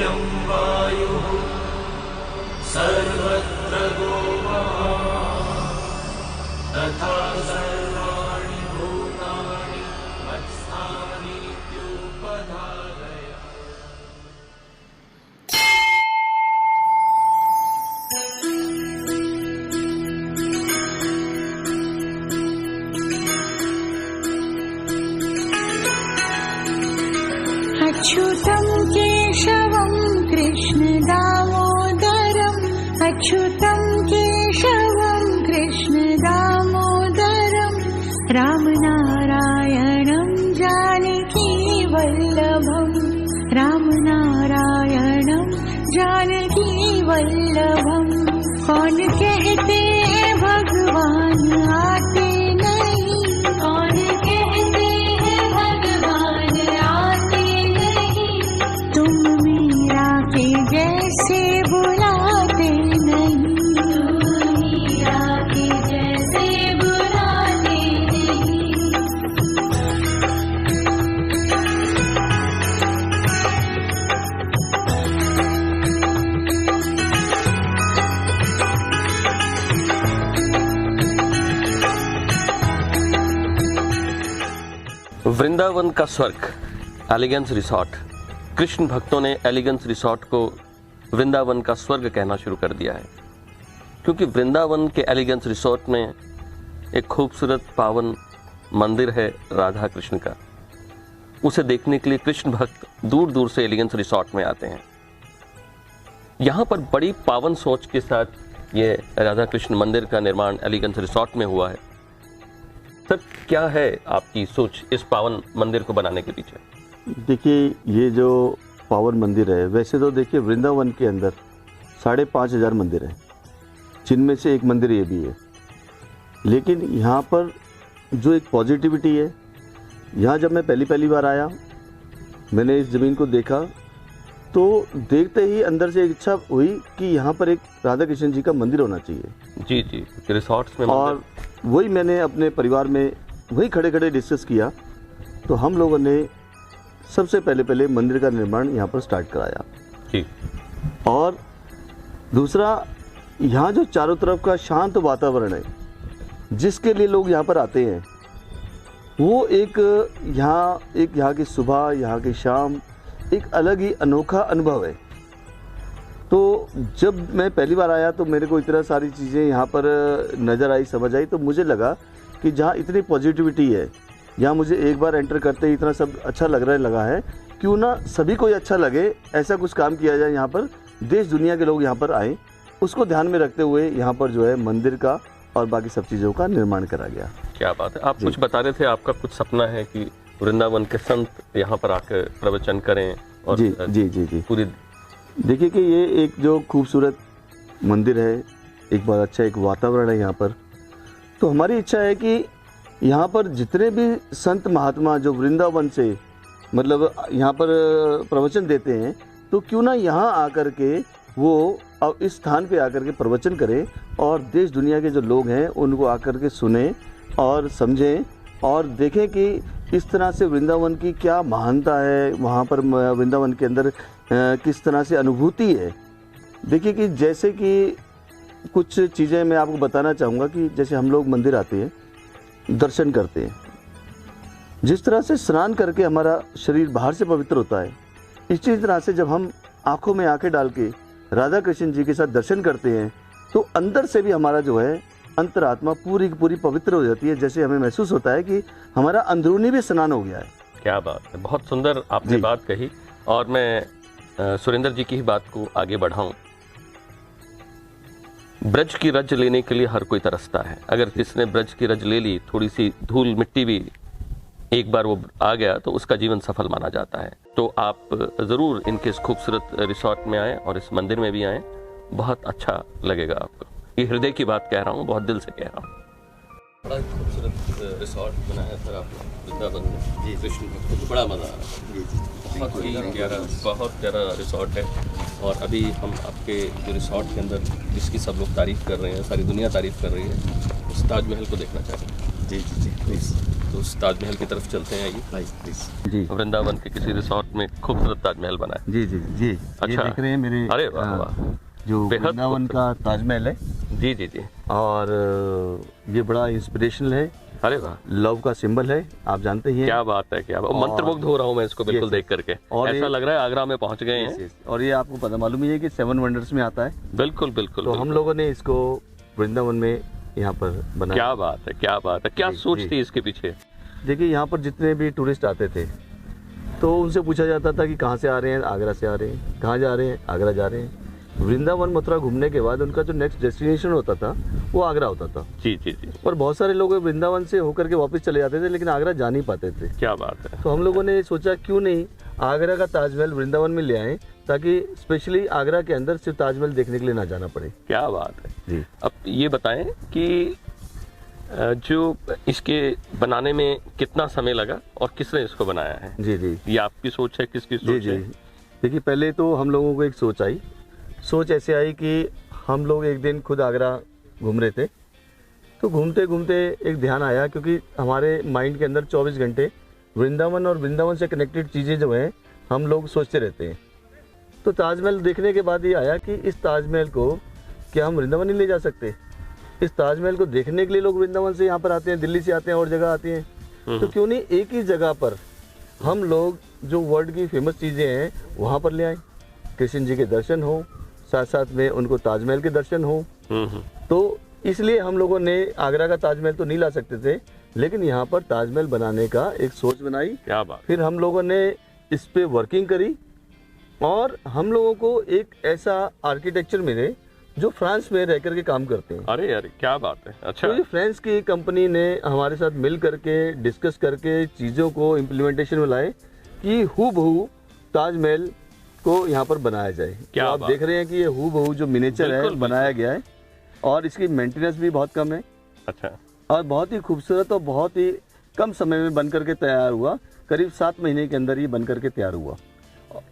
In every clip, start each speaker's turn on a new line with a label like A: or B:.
A: नित्यं वायुः सर्वत्र गोमाः तथा सर्वाणि भूतानि मत्स्थानीत्युपधारय।
B: अच्युतं केशवं कृष्ण दामोदरम् अच्युतं केशवं कृष्ण दामोदरम् रामनारायणं जानकी वल्लभम् रामनारायणं जानकी वल्लभम्। कौन कहते हैं भगवान आते नहीं, कौन कहते हैं भगवान आते नहीं, तुम मीरा के जैसे बुलाते नहीं, तुम मीरा के जैसे बुलाते नहीं।
C: वृंदावन का स्वर्ग, एलिगेंस रिसॉर्ट। कृष्ण भक्तों ने एलिगेंस रिसॉर्ट को वृंदावन का स्वर्ग कहना शुरू कर दिया है, क्योंकि वृंदावन के एलिगेंस रिसॉर्ट में एक खूबसूरत पावन मंदिर है राधा कृष्ण का। उसे देखने के लिए कृष्ण भक्त दूर दूर से एलिगेंस रिसॉर्ट में आते हैं। यहाँ पर बड़ी पावन सोच के साथ ये राधा कृष्ण मंदिर का निर्माण एलिगेंस रिसॉर्ट में हुआ है। सर, क्या है आपकी सोच इस पावन मंदिर को बनाने के पीछे?
D: देखिए, ये जो पावन मंदिर है, वैसे तो देखिए वृंदावन के अंदर 5,500 मंदिर हैं, जिनमें से एक मंदिर ये भी है। लेकिन यहाँ पर जो एक पॉजिटिविटी है, यहाँ जब मैं पहली बार आया, मैंने इस ज़मीन को देखा, तो देखते ही अंदर से एक इच्छा हुई कि यहाँ पर एक राधा कृष्ण जी का मंदिर होना चाहिए।
C: जी जी, रिसॉर्ट्स में।
D: और वही मैंने अपने परिवार में वही खड़े खड़े डिस्कस किया, तो हम लोगों ने सबसे पहले मंदिर का निर्माण यहाँ पर स्टार्ट कराया।
C: ठीक।
D: और दूसरा, यहाँ जो चारों तरफ का शांत वातावरण है, जिसके लिए लोग यहाँ पर आते हैं, वो एक यहाँ की सुबह, यहाँ की शाम एक अलग ही अनोखा अनुभव है। तो जब मैं पहली बार आया तो मेरे को इतना सारी चीज़ें यहाँ पर नज़र आई, समझ आई, तो मुझे लगा कि जहाँ इतनी पॉजिटिविटी है, यहाँ मुझे एक बार एंटर करते ही इतना सब अच्छा लगा है, क्यों ना सभी को अच्छा लगे, ऐसा कुछ काम किया जाए। यहाँ पर देश दुनिया के लोग यहाँ पर आए, उसको ध्यान में रखते हुए यहाँ पर जो है मंदिर का और बाकी सब चीज़ों का निर्माण करा गया।
C: क्या बात है। आप कुछ बता रहे थे, आपका कुछ सपना है कि वृंदावन के संत यहाँ पर आकर प्रवचन करें। और
D: जी जी जी जी
C: पूरी
D: देखिए कि ये एक जो खूबसूरत मंदिर है, एक बहुत अच्छा एक वातावरण है यहाँ पर। तो हमारी इच्छा है कि यहाँ पर जितने भी संत महात्मा जो वृंदावन से मतलब यहाँ पर प्रवचन देते हैं, तो क्यों ना यहाँ आकर के वो अब इस स्थान पे आकर के प्रवचन करें और देश दुनिया के जो लोग हैं उनको आकर के सुने और समझें और देखें कि इस तरह से वृंदावन की क्या महानता है, वहाँ पर वृंदावन के अंदर किस तरह से अनुभूति है। देखिए कि जैसे कि कुछ चीज़ें मैं आपको बताना चाहूँगा कि जैसे हम लोग मंदिर आते हैं, दर्शन करते हैं, जिस तरह से स्नान करके हमारा शरीर बाहर से पवित्र होता है, इसी तरह से जब हम आँखों में आंखें डाल के राधा कृष्ण जी के साथ दर्शन करते हैं, तो अंदर से भी हमारा जो है अंतरात्मा पूरी की पूरी पवित्र हो जाती है। जैसे हमें महसूस होता है कि हमारा अंदरूनी भी स्नान हो गया है।
C: क्या बात है, बहुत सुंदर आपने बात कही। और मैं सुरेंद्र जी की ही बात को आगे बढ़ाऊं। ब्रज की रज लेने के लिए हर कोई तरसता है। अगर किसने ब्रज की रज ले ली, थोड़ी सी धूल मिट्टी भी एक बार वो आ गया, तो उसका जीवन सफल माना जाता है। तो आप ज़रूर इनके इस खूबसूरत रिसॉर्ट में आएँ और इस मंदिर में भी आएँ, बहुत अच्छा लगेगा आपको। ये हृदय की बात कह रहा हूँ, बहुत दिल से कह रहा हूँ। बड़ा खूबसूरत रिसॉर्ट बनाया सर आपने वृंदावन में। जी, कृष्ण भक्तों को बड़ा मज़ा आ रहा है। बहुत ही प्यारा, बहुत प्यारा रिसॉर्ट है। और अभी हम आपके जो रिसॉर्ट के अंदर जिसकी सब लोग तारीफ़ कर रहे हैं, सारी दुनिया तारीफ़ कर रही है, उस ताजमहल को देखना चाहते हैं।
D: जी जी जी प्लीज़।
C: तो उस ताजमहल की तरफ चलते हैं। आइए
D: जी
C: वृंदावन के किसी रिसोर्ट में खूबसूरत ताजमहल बना है।
D: जी जी जी ये
C: अच्छा।
D: देख रहे हैं मेरे
C: अरे वाह वाह,
D: जो
C: बेहद
D: वृंदावन का ताजमहल है,
C: जी जी जी,
D: और ये बड़ा इंस्पिरेशनल है,
C: अरे वाह
D: लव का सिंबल है, आप जानते ही हैं।
C: क्या बात है, क्या बात, मंत्रमुग्ध हो रहा हूँ मैं इसको बिल्कुल
D: Yes,
C: देख करके।
D: और
C: ऐसा
D: ये-
C: लग रहा है आगरा में पहुंच गए
D: Yes,
C: हैं।
D: yes. और ये आपको पता मालूम ही है कि 7 वंडर्स में आता है,
C: बिल्कुल बिल्कुल
D: तो हम
C: बिल्कुल।
D: लोगों ने इसको वृंदावन में यहाँ पर बनाया।
C: क्या बात है, क्या बात है, क्या
D: जी,
C: सोच
D: जी।
C: थी इसके पीछे?
D: देखिए यहाँ पर जितने भी टूरिस्ट आते थे तो उनसे पूछा जाता था कि कहाँ से आ रहे हैं, आगरा से आ रहे हैं, कहाँ जा रहे हैं, आगरा जा रहे हैं। वृंदावन मथुरा घूमने के बाद उनका जो नेक्स्ट डेस्टिनेशन होता था वो आगरा होता था,
C: जी जी जी,
D: और बहुत सारे लोग वृंदावन से होकर के वापस चले जाते थे लेकिन आगरा जा नहीं पाते थे।
C: क्या बात है।
D: तो हम लोगों ने सोचा क्यों नहीं आगरा का ताजमहल वृंदावन में ले आएं, ताकि स्पेशली आगरा के अंदर सिर्फ ताजमहल देखने के लिए ना जाना पड़े।
C: क्या बात है।
D: जी
C: अब ये बताएं कि जो इसके बनाने में कितना समय लगा और किसने इसको बनाया है?
D: जी जी
C: ये आपकी सोच है, किसकी
D: जी
C: सोच
D: जी
C: है?
D: देखिए पहले तो हम लोगों को एक सोच ऐसे आई कि हम लोग एक दिन खुद आगरा घूम रहे थे, तो घूमते घूमते एक ध्यान आया, क्योंकि हमारे माइंड के अंदर 24 घंटे वृंदावन और वृंदावन से कनेक्टेड चीज़ें जो हैं हम लोग सोचते रहते हैं। तो ताजमहल देखने के बाद ये आया कि इस ताजमहल को क्या हम वृंदावन नहीं ले जा सकते? इस ताजमहल को देखने के लिए लोग वृंदावन से यहाँ पर आते हैं, दिल्ली से आते हैं और जगह आते हैं, तो क्यों नहीं एक ही जगह पर हम लोग जो वर्ल्ड की फेमस चीज़ें हैं वहाँ पर ले आए, कृष्ण जी के दर्शन हो, साथ साथ में उनको ताजमहल के दर्शन हो। तो इसलिए हम लोगों ने आगरा का ताजमहल तो नहीं ला सकते थे, लेकिन यहाँ पर ताजमहल बनाने का एक सोच बनाई।
C: क्या बात।
D: फिर हम लोगों ने इस पे वर्किंग करी और हम लोगों को एक ऐसा आर्किटेक्चर मिले जो फ्रांस में रह करके काम करते हैं।
C: अरे अरे क्या बात है। अच्छा,
D: तो ये फ्रांस की कंपनी ने हमारे साथ मिल करके डिस्कस करके चीज़ों को इम्प्लीमेंटेशन में लाए कि हूबहू ताजमहल को यहाँ पर बनाया जाए।
C: क्या
D: तो आप
C: बात।
D: देख रहे हैं कि ये हूबहू जो मिनिएचर है
C: बिल्कुल,
D: बनाया गया है, और इसकी मेंटेनेंस भी बहुत कम है,
C: अच्छा,
D: और बहुत ही खूबसूरत और बहुत ही कम समय में बन करके तैयार हुआ। करीब 7 महीने के अंदर ये बन करके तैयार हुआ,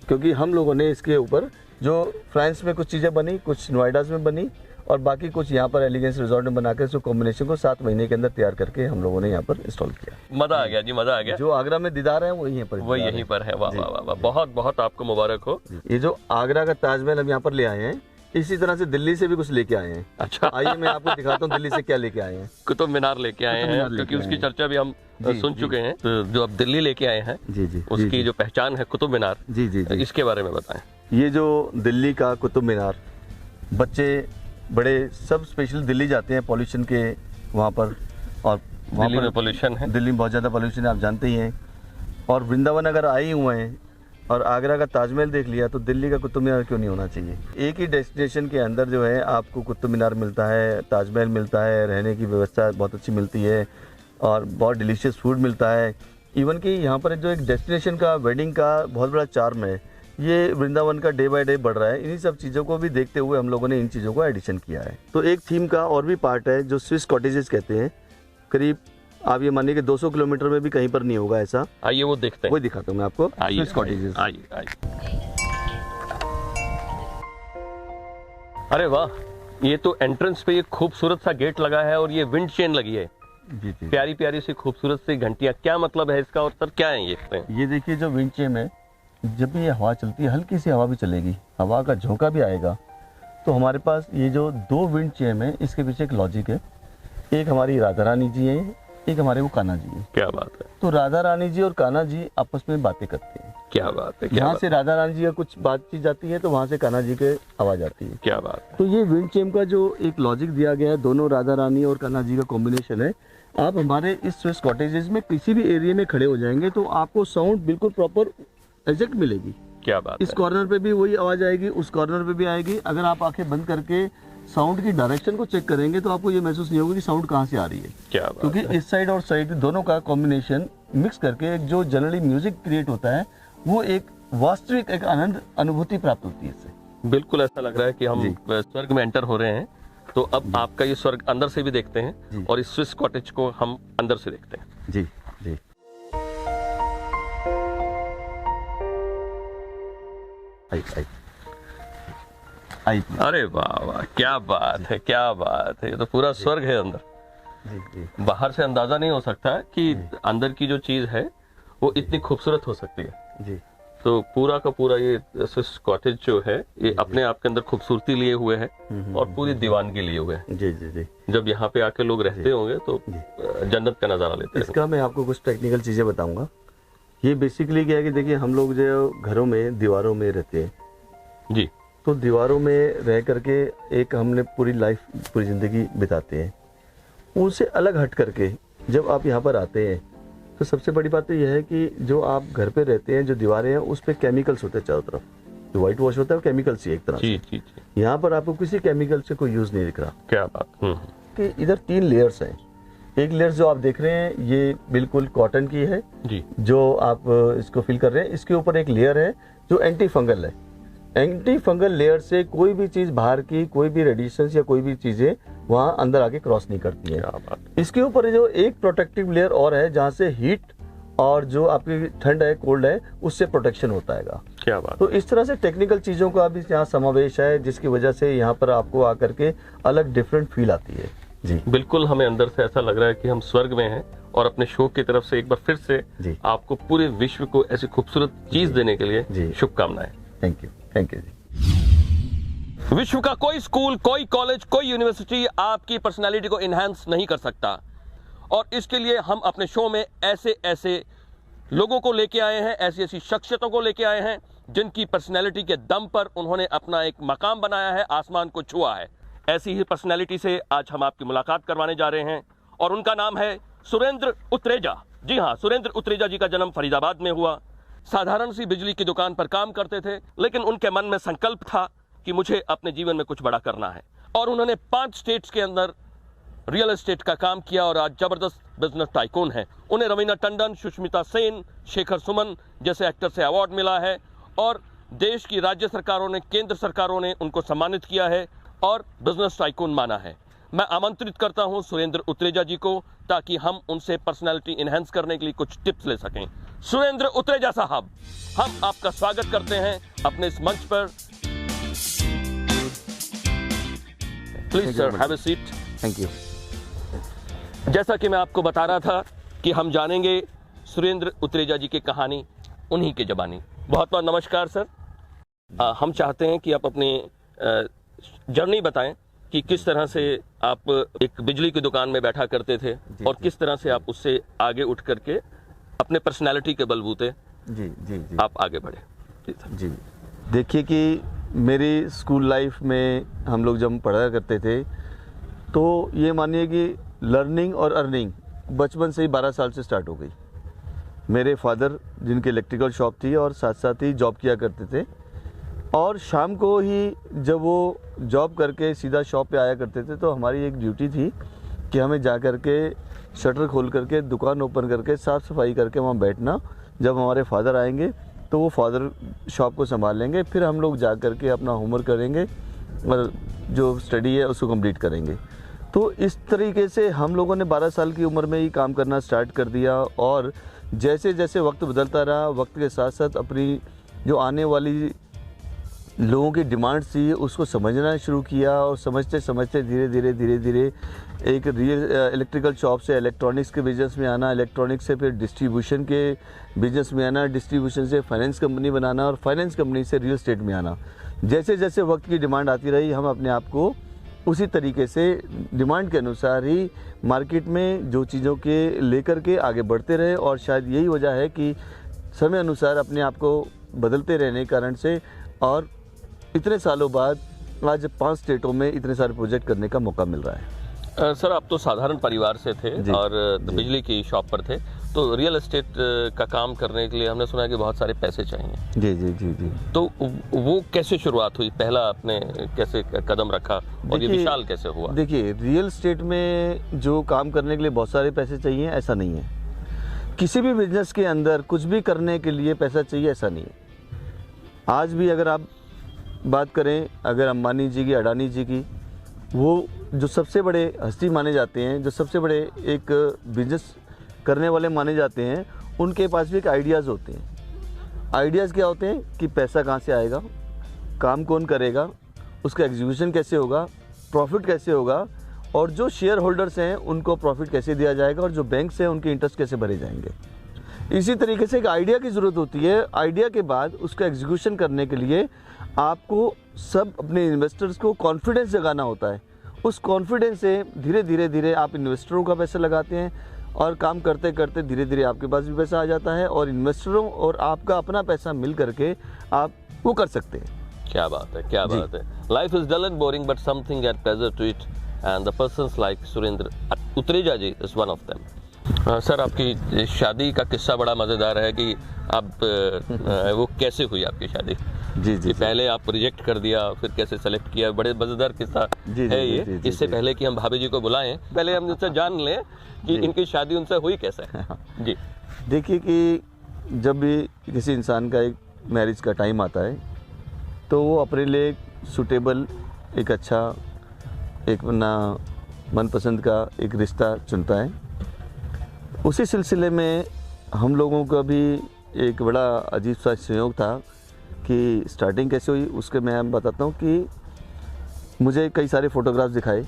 D: क्योंकि हम लोगों ने इसके ऊपर जो फ्रांस में कुछ चीज़ें बनी, कुछ नोएडा में बनी, और बाकी कुछ यहाँ पर एलिगेंस रिजॉर्ट में बनाकर इसको कॉम्बिनेशन को 7 महीने के अंदर तैयार करके हम लोगों ने यहाँ पर इंस्टॉल किया।
C: मजा आ गया जी, मजा आ गया।
D: जो आगरा में दीदार है वो यहीं पर
C: वो यहीं पर है। वाह वाह वाह वाह, बहुत बहुत आपको मुबारक हो।
D: ये जो आगरा का ताजमहल हम यहाँ पर ले आए हैं, इसी तरह से दिल्ली से भी कुछ लेके आए हैं।
C: अच्छा,
D: आइए मैं आपको दिखाता हूँ दिल्ली से क्या लेके आए हैं।
C: कुतुब मीनार लेके आए
D: कुतुब
C: हैं,
D: मीनार लेके
C: क्योंकि
D: आए
C: उसकी
D: हैं।
C: चर्चा भी हम
D: जी,
C: सुन
D: जी।
C: चुके हैं। तो जो अब दिल्ली लेके आए हैं
D: जी जी
C: उसकी जो पहचान है कुतुब मीनार,
D: जी जी जी
C: इसके बारे में बताएं।
D: ये जो दिल्ली का कुतुब मीनार, बच्चे बड़े सब स्पेशल दिल्ली जाते हैं पॉल्यूशन के वहाँ पर, और वहाँ
C: दिल्ली
D: पर
C: में पोल्यूशन है।
D: दिल्ली में बहुत ज़्यादा पॉल्यूशन है, आप जानते ही हैं। और वृंदावन अगर आए ही हुए हैं और आगरा का ताजमहल देख लिया, तो दिल्ली का कुतुब मीनार क्यों नहीं होना चाहिए? एक ही डेस्टिनेशन के अंदर जो है आपको कुतुब मीनार मिलता है, ताजमहल मिलता है, रहने की व्यवस्था बहुत अच्छी मिलती है, और बहुत डिलीशियस फूड मिलता है। इवन कि यहाँ पर जो एक डेस्टिनेशन का वेडिंग का बहुत बड़ा चार्म है, ये वृंदावन का डे बाय डे बढ़ रहा है। इन्हीं सब चीज़ों को भी देखते हुए हम लोगों ने इन चीज़ों को एडिशन किया है। तो एक थीम का और भी पार्ट है जो स्विस कॉटेजेस कहते हैं। करीब आप ये मानिए कि 200 किलोमीटर में भी कहीं पर नहीं होगा ऐसा।
C: आइए वो देखते हैं।
D: वही दिखाता हूँ मैं आपको,
C: आइए
D: स्विस कॉटेजेस।
C: आइए आइए। अरे वाह, ये तो एंट्रेंस पे ये खूबसूरत सा गेट लगा है और ये विंड चेन लगी है,
D: जी जी।
C: प्यारी प्यारी सी खूबसूरत सी घंटियां। क्या मतलब है इसका और सर क्या है ये?
D: ये देखिए जो विंड चेम है, जब भी ये हवा चलती है, हल्की सी हवा भी चलेगी, हवा का झोंका भी आएगा, तो हमारे पास ये जो 2 विंड चेम है, इसके पीछे एक लॉजिक है। एक हमारी राधा रानी जी है, एक हमारे वो कान्हा जी है।
C: क्या बात है,
D: तो राधा रानी जी और कान्हा जी आपस में बातें करते हैं।
C: क्या बात है, क्या
D: यहाँ
C: बात
D: से राधा रानी जी का कुछ बातचीत जाती है, तो वहाँ से कान्हा जी के आवाज आती है।
C: क्या बात है।
D: तो ये विंड चेम का जो एक लॉजिक दिया गया है, दोनों राधा रानी और कान्हा जी का कॉम्बिनेशन है। आप हमारे इस स्विस कॉटेजेस में किसी भी एरिया में खड़े हो जाएंगे तो आपको साउंड बिल्कुल प्रॉपर एग्जैक्ट मिलेगी।
C: क्या बात
D: इस
C: है।
D: कॉर्नर पे भी वही आवाज आएगी, उस कॉर्नर पे भी आएगी। अगर आप आंखें बंद करके साउंड की डायरेक्शन को चेक करेंगे तो आपको ये महसूस नहीं होगा कि साउंड कहाँ से आ रही है,
C: क्या बात
D: क्योंकि
C: है।
D: इस साइड और साइड दोनों का कॉम्बिनेशन मिक्स करके एक जो जनरली म्यूजिक क्रिएट होता है, वो एक वास्तविक एक आनंद अनुभूति प्राप्त होती है इससे।
C: बिल्कुल ऐसा लग रहा है कि हम
D: जी।
C: स्वर्ग में एंटर हो रहे हैं। तो अब आपका ये स्वर्ग अंदर से भी देखते
D: जी।
C: हैं और इस स्विस कॉटेज को हम अंदर से देखते हैं।
D: जी जी। आई
C: अरे वाह वाह, क्या बात है, क्या बात है। ये तो पूरा स्वर्ग है अंदर।
D: जी जी
C: बाहर से अंदाजा नहीं हो सकता कि अंदर की जो चीज है वो इतनी खूबसूरत हो सकती है।
D: जी
C: तो पूरा का पूरा ये स्विस कॉटेज जो है ये अपने आप के अंदर खूबसूरती लिए हुए है और पूरी दीवानगी लिए हुए है।
D: जी जी जी।
C: जब यहाँ पे आके लोग रहते होंगे तो जन्नत का नजारा लेते हैं।
D: इसका मैं आपको कुछ टेक्निकल चीज़ें बताऊंगा। ये बेसिकली क्या है कि देखिए हम लोग जो घरों में दीवारों में रहते हैं,
C: जी,
D: तो दीवारों में रह करके एक हमने पूरी लाइफ पूरी ज़िंदगी बिताते हैं। उनसे अलग हट करके जब आप यहाँ पर आते हैं तो सबसे बड़ी बात तो यह है कि जो आप घर पे रहते हैं, जो दीवारें हैं उस पर केमिकल्स होते हैं चारों तरफ। जो व्हाइट वॉश होता है वो केमिकल्स ही एक तरह
C: जी
D: से।
C: जी जी।
D: यहाँ पर आपको किसी केमिकल से कोई यूज़ नहीं दिख रहा।
C: क्या बात।
D: कि इधर 3 लेयर्स हैं। एक लेयर जो आप देख रहे हैं ये बिल्कुल कॉटन की है
C: जी
D: जो आप इसको फील कर रहे हैं। इसके ऊपर एक लेयर है जो एंटी फंगल है। एंटी फंगल लेयर से कोई भी चीज़ बाहर की कोई भी रेडिएशन या कोई भी चीज़ें वहाँ अंदर आके क्रॉस नहीं करती है।
C: क्या बात।
D: इसके ऊपर जो एक प्रोटेक्टिव लेयर और है जहाँ से हीट और जो आपकी ठंड है कोल्ड है उससे प्रोटेक्शन होता है।
C: क्या बात।
D: तो इस तरह से टेक्निकल चीज़ों का भी यहाँ समावेश है जिसकी वजह से यहाँ पर आपको आकर के अलग डिफरेंट फील आती है। जी
C: बिल्कुल, हमें अंदर से ऐसा लग रहा है कि हम स्वर्ग में हैं और अपने शो की तरफ से एक बार फिर से
D: जी
C: आपको पूरे विश्व को ऐसी खूबसूरत चीज देने के लिए
D: जी।
C: शुभकामनाएं।
D: थैंक यू जी।
C: विश्व का कोई स्कूल, कोई कॉलेज, कोई यूनिवर्सिटी आपकी पर्सनालिटी को इनहेंस नहीं कर सकता और इसके लिए हम अपने शो में ऐसे ऐसे लोगों को लेके आए हैं, ऐसी ऐसी शख्सियतों को लेके आए हैं जिनकी पर्सनालिटी के दम पर उन्होंने अपना एक मकाम बनाया है, आसमान को छुआ है। ऐसी ही पर्सनालिटी से आज हम आपकी मुलाकात करवाने जा रहे हैं और उनका नाम है सुरेंद्र उत्रेजा। जी हाँ, सुरेंद्र उत्रेजा जी का जन्म फरीदाबाद में हुआ। साधारण सी बिजली की दुकान पर काम करते थे, लेकिन उनके मन में संकल्प था कि मुझे अपने जीवन में कुछ बड़ा करना है और उन्होंने 5 स्टेट्स के अंदर रियल एस्टेट का काम किया और आज जबरदस्त बिजनेस टाइकून है। उन्हें रवीना टंडन, सुष्मिता सेन, शेखर सुमन जैसे एक्टर से अवार्ड मिला है और देश की राज्य सरकारों ने, केंद्र सरकारों ने उनको सम्मानित किया है और बिजनेस टाइकून माना है। मैं आमंत्रित करता हूं सुरेंद्र उत्रेजा जी को ताकि हम उनसे पर्सनालिटी इनहेंस करने के लिए कुछ टिप्स ले सकें। सुरेंद्र उत्रेजा साहब, हम आपका स्वागत करते हैं अपने इस मंच पर। Please sir, have a seat.
D: Thank you.
C: जैसा कि मैं आपको बता रहा था कि हम जानेंगे सुरेंद्र उत्रेजा जी की कहानी उन्हीं के जबानी। बहुत बहुत नमस्कार सर। हम चाहते हैं कि आप अपनी जर्नी बताएं कि किस तरह से आप एक बिजली की दुकान में बैठा करते थे और किस तरह से आप उससे आगे उठ करके अपने पर्सनालिटी के बलबूते
D: जी जी जी
C: आप आगे बढ़े। जी सर।
D: जी। देखिए कि मेरी स्कूल लाइफ में हम लोग जब पढ़ा करते थे तो ये मानिए कि लर्निंग और अर्निंग बचपन से ही 12 साल से स्टार्ट हो गई। मेरे फादर जिनकी इलेक्ट्रिकल शॉप थी और साथ साथ ही जॉब किया करते थे और शाम को ही जब वो जॉब करके सीधा शॉप पे आया करते थे तो हमारी एक ड्यूटी थी कि हमें जा कर के शटर खोल करके दुकान ओपन करके साफ़ सफाई करके वहाँ बैठना। जब हमारे फादर आएंगे तो वो फादर शॉप को संभाल लेंगे, फिर हम लोग जा कर के अपना होमवर्क करेंगे और जो स्टडी है उसको कंप्लीट करेंगे। तो इस तरीके से हम लोगों ने 12 साल की उम्र में ही काम करना स्टार्ट कर दिया और जैसे जैसे वक्त बदलता रहा, वक्त के साथ साथ अपनी जो आने वाली लोगों की डिमांड थी उसको समझना शुरू किया और समझते समझते धीरे धीरे एक रियल इलेक्ट्रिकल शॉप से इलेक्ट्रॉनिक्स के बिज़नेस में आना, इलेक्ट्रॉनिक्स से फिर डिस्ट्रीब्यूशन के बिज़नेस में आना, डिस्ट्रीब्यूशन से फाइनेंस कंपनी बनाना और फाइनेंस कंपनी से रियल एस्टेट में आना। जैसे जैसे वक्त की डिमांड आती रही हम अपने आप को उसी तरीके से डिमांड के अनुसार ही मार्केट में जो चीज़ों के लेकर के आगे बढ़ते रहे और शायद यही वजह है कि समय अनुसार अपने आप को बदलते रहने के कारण से और इतने सालों बाद आज 5 स्टेटों में इतने सारे प्रोजेक्ट करने का मौका मिल रहा है।
C: सर, आप तो साधारण परिवार से थे और बिजली की शॉप पर थे, तो रियल एस्टेट का काम करने के लिए हमने सुना है कि बहुत सारे पैसे चाहिए।
D: जी जी जी जी।
C: तो वो कैसे शुरुआत हुई, पहला आपने कैसे कदम रखा और ये विशाल कैसे हुआ?
D: देखिए, रियल एस्टेट में जो काम करने के लिए बहुत सारे पैसे चाहिए ऐसा नहीं है। किसी भी बिजनेस के अंदर कुछ भी करने के लिए पैसा चाहिए ऐसा नहीं है। आज भी अगर आप बात करें अगर अंबानी जी की, अडानी जी की, वो जो सबसे बड़े हस्ती माने जाते हैं, जो सबसे बड़े एक बिजनेस करने वाले माने जाते हैं, उनके पास भी एक आइडियाज़ होते हैं। आइडियाज़ क्या होते हैं कि पैसा कहाँ से आएगा, काम कौन करेगा, उसका एग्जीक्यूशन कैसे होगा, प्रॉफिट कैसे होगा और जो शेयर होल्डर्स हैं उनको प्रॉफिट कैसे दिया जाएगा, और जो बैंक्स हैं उनके इंटरेस्ट कैसे भरे जाएंगे। इसी तरीके से एक आइडिया की ज़रूरत होती है। आइडिया के बाद उसका एग्जीक्यूशन करने के लिए आपको सब अपने इन्वेस्टर्स को कॉन्फिडेंस जगाना होता है। उस कॉन्फिडेंस से धीरे धीरे आप इन्वेस्टरों का पैसा लगाते हैं, और काम करते करते धीरे धीरे आपके पास भी पैसा आ जाता है, और इन्वेस्टरों और आपका अपना पैसा मिल करके आप वो कर सकते हैं।
C: क्या बात है, क्या बात है। Life is dull and boring but something at pleasure to it, and the persons like Surendra Utreja ji is one of them. Sir, आपकी शादी का किस्सा बड़ा मज़ेदार है कि आप वो कैसे हुई आपकी शादी?
D: जी जी,
C: पहले आप रिजेक्ट कर दिया, फिर कैसे सेलेक्ट किया, बड़े मज़ेदार किस्सा है ये। इससे पहले कि हम भाभी जी को बुलाएं, पहले हम उनसे जान लें कि इनकी शादी उनसे हुई कैसे। जी,
D: देखिए कि जब भी किसी इंसान का एक मैरिज का टाइम आता है तो वो अपने लिए सूटेबल, एक अच्छा, एक ना मनपसंद का एक रिश्ता चुनता है। उसी सिलसिले में हम लोगों का भी एक बड़ा अजीब सा संयोग था कि स्टार्टिंग कैसे हुई उसके मैं बताता हूँ कि मुझे कई सारे फ़ोटोग्राफ्स दिखाए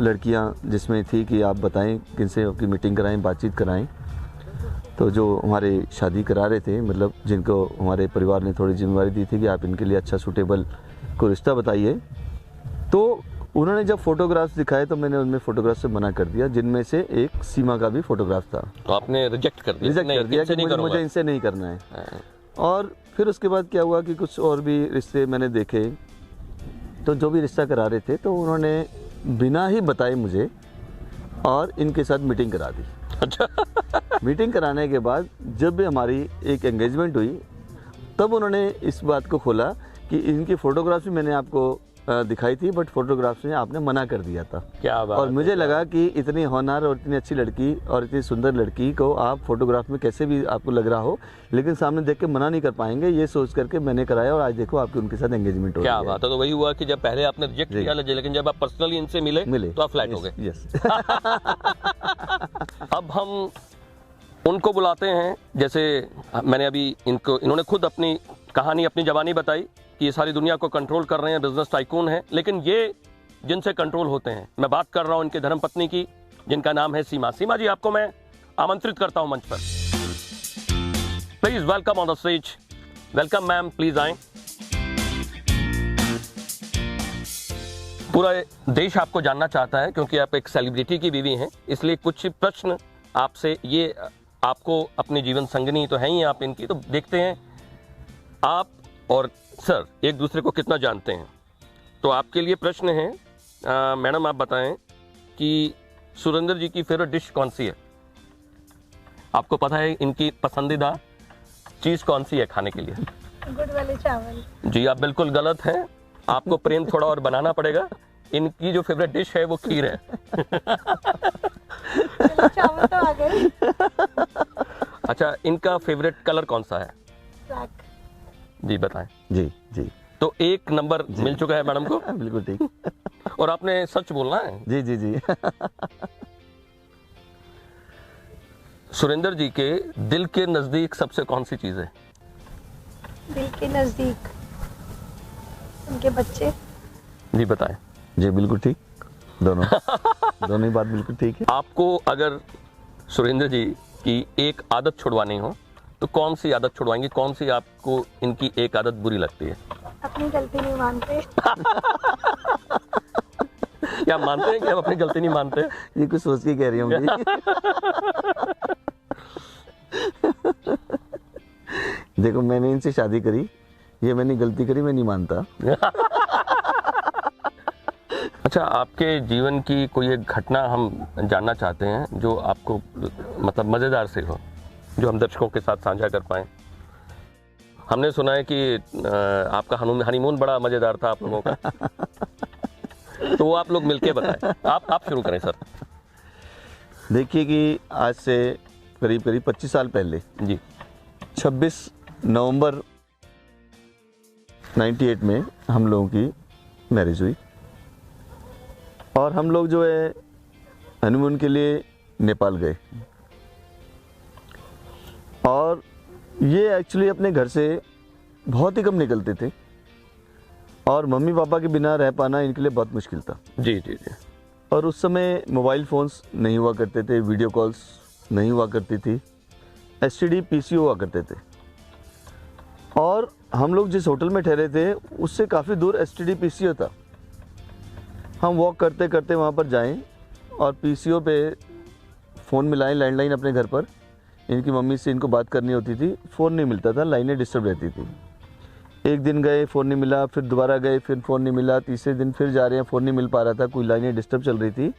D: लड़कियाँ, जिसमें थी कि आप बताएं किनसे आपकी मीटिंग कराएं, बातचीत कराएं। तो जो हमारे शादी करा रहे थे, मतलब जिनको हमारे परिवार ने थोड़ी जिम्मेवारी दी थी कि आप इनके लिए अच्छा सूटेबल को रिश्ता बताइए, तो उन्होंने जब फोटोग्राफ्स दिखाए तो मैंने उनमें फ़ोटोग्राफ से मना कर दिया, जिनमें से एक सीमा का भी फोटोग्राफ था।
C: तो आपने रिजेक्ट कर दिया
D: कि मुझे इनसे नहीं करना है। और फिर उसके बाद क्या हुआ कि कुछ और भी रिश्ते मैंने देखे, तो जो भी रिश्ता करा रहे थे तो उन्होंने बिना ही बताए मुझे और इनके साथ मीटिंग करा दी।
C: अच्छा।
D: मीटिंग कराने के बाद जब भी हमारी एक एंगेजमेंट हुई, तब उन्होंने इस बात को खोला कि इनकी फ़ोटोग्राफ भी मैंने आपको दिखाई थी, बट फोटोग्राफ्स में आपने मना कर दिया था।
C: क्या बात।
D: और मुझे लगा कि इतनी होनहार और इतनी अच्छी लड़की और इतनी सुंदर लड़की को आप फोटोग्राफ में कैसे भी आपको लग रहा हो, लेकिन सामने देख के मना नहीं कर पाएंगे, ये सोच करके मैंने कराया, और आज देखो आपकी उनके साथ एंगेजमेंट हो गई।
C: क्या बात है। तो वही हुआ कि जब पहले आपने रिजेक्ट किया, लेकिन जब आप पर्सनली इनसे मिले तो आप फ्लैट हो गए।
D: यस।
C: अब हम उनको बुलाते हैं, जैसे मैंने अभी इन्होंने खुद अपनी कहानी, अपनी जवानी बताई कि ये सारी दुनिया को कंट्रोल कर रहे हैं, बिजनेस टाइकून हैं, लेकिन ये जिनसे कंट्रोल होते हैं, मैं बात कर रहा हूं इनके धर्मपत्नी की, जिनका नाम है सीमा। सीमा जी, आपको मैं आमंत्रित करता हूं मंच पर। Please welcome on the stage. Welcome ma'am, please आएं। पूरा देश आपको जानना चाहता है क्योंकि आप एक सेलिब्रिटी की बीवी हैं, इसलिए कुछ प्रश्न आपसे, ये आपको अपनी जीवन संगिनी तो है ही आप इनकी, तो देखते हैं आप और सर एक दूसरे को कितना जानते हैं। तो आपके लिए प्रश्न है, मैडम आप बताएं कि सुरेंद्र जी की फेवरेट डिश कौन सी है? आपको पता है इनकी पसंदीदा चीज़ कौन सी है खाने के लिए?
E: गुड़ वाले चावल। जी,
C: आप बिल्कुल गलत हैं, आपको प्रेम थोड़ा और बनाना पड़ेगा। इनकी जो फेवरेट डिश है वो खीर है।
E: चावल तो आ गए।
C: अच्छा, इनका फेवरेट कलर कौन सा है?
E: ब्लैक।
C: जी बताएं।
D: जी जी,
C: तो एक नंबर मिल चुका है मैडम को।
D: बिल्कुल ठीक।
C: और आपने सच बोलना है।
D: जी जी जी।
C: सुरेंद्र जी के दिल के नजदीक सबसे कौन सी चीज है?
E: दिल के नजदीक उनके बच्चे।
C: जी बताएं।
D: जी बिल्कुल ठीक, दोनों दोनों ही बात बिल्कुल ठीक है।
C: आपको अगर सुरेंद्र जी की एक आदत छुड़वानी हो तो कौन सी आदत छुड़वाएंगे? कौन सी आपको इनकी एक आदत बुरी लगती है?
E: अपनी गलती नहीं मानते।
C: क्या मानते हैं कि आप अपनी गलती नहीं मानते?
D: ये कुछ सोच के कह रही होंगी। देखो, मैंने इनसे शादी करी, ये मैंने गलती करी, मैं नहीं मानता।
C: अच्छा, आपके जीवन की कोई एक घटना हम जानना चाहते हैं जो आपको मतलब मजेदार से हो, जो हम दर्शकों के साथ साझा कर पाएं। हमने सुना है कि आपका हनीमून बड़ा मजेदार था आप लोगों का। तो वो आप लोग मिलके बताएं। आप शुरू करें सर।
D: देखिए कि आज से करीब 25 साल पहले
C: जी,
D: 26 नवंबर 98 में हम लोगों की मैरिज हुई, और हम लोग जो है हनीमून के लिए नेपाल गए। और ये एक्चुअली अपने घर से बहुत ही कम निकलते थे, और मम्मी पापा के बिना रह पाना इनके लिए बहुत मुश्किल था।
C: जी जी जी।
D: और उस समय मोबाइल फ़ोन्स नहीं हुआ करते थे, वीडियो कॉल्स नहीं हुआ करती थी, एसटीडी पीसी हुआ करते थे। और हम लोग जिस होटल में ठहरे थे उससे काफ़ी दूर एसटीडी पीसीओ था। हम वॉक करते करते वहाँ पर जाएं और पीसीओ पे फ़ोन मिलाएं लैंडलाइन अपने घर पर। इनकी मम्मी से इनको बात करनी होती थी, फ़ोन नहीं मिलता था, लाइनें डिस्टर्ब रहती थी। एक दिन गए, फ़ोन नहीं मिला, फिर दोबारा गए, फिर फ़ोन नहीं मिला, तीसरे दिन फिर जा रहे हैं, फ़ोन नहीं मिल पा रहा था, कोई लाइनें डिस्टर्ब चल रही थी।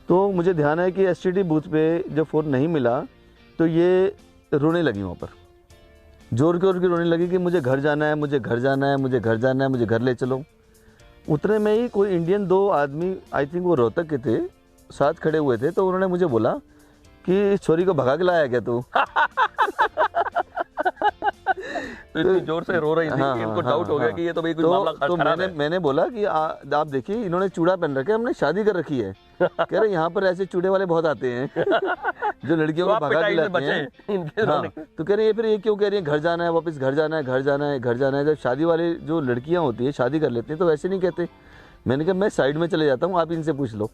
D: तो मुझे ध्यान है कि एसटीडी बूथ पे जब फ़ोन नहीं मिला तो ये रोने लगी वहाँ पर, जोर के रोने लगी कि मुझे घर जाना है, मुझे घर जाना है, मुझे घर जाना है, मुझे घर ले चलो। उतने में ही कोई इंडियन 2 आदमी, आई थिंक वो रोहतक के थे, साथ खड़े हुए थे। तो उन्होंने मुझे बोला कि इस छोरी को भगा के लाया क्या तू?
C: तो इतनी जोर से रो रही थी कि इनको डाउट हो गया कि ये तो भाई कुछ मामला खराब है।
D: मैंने बोला कि आप देखिए इन्होंने चूड़ा पहन रखे, हमने शादी कर रखी है। कह रहे यहाँ पर ऐसे चूड़े वाले बहुत आते हैं जो लड़कियों को भगा के लाते हैं। हाँ, तो कह रहे हैं फिर ये क्यों कह रही है घर जाना है, वापस घर जाना है, घर जाना है, घर जाना है। जब शादी वाले जो लड़कियाँ होती है शादी कर लेती हैं तो वैसे नहीं कहते। मैंने कहा मैं साइड में चले जाता हूँ, आप इनसे पूछ लो।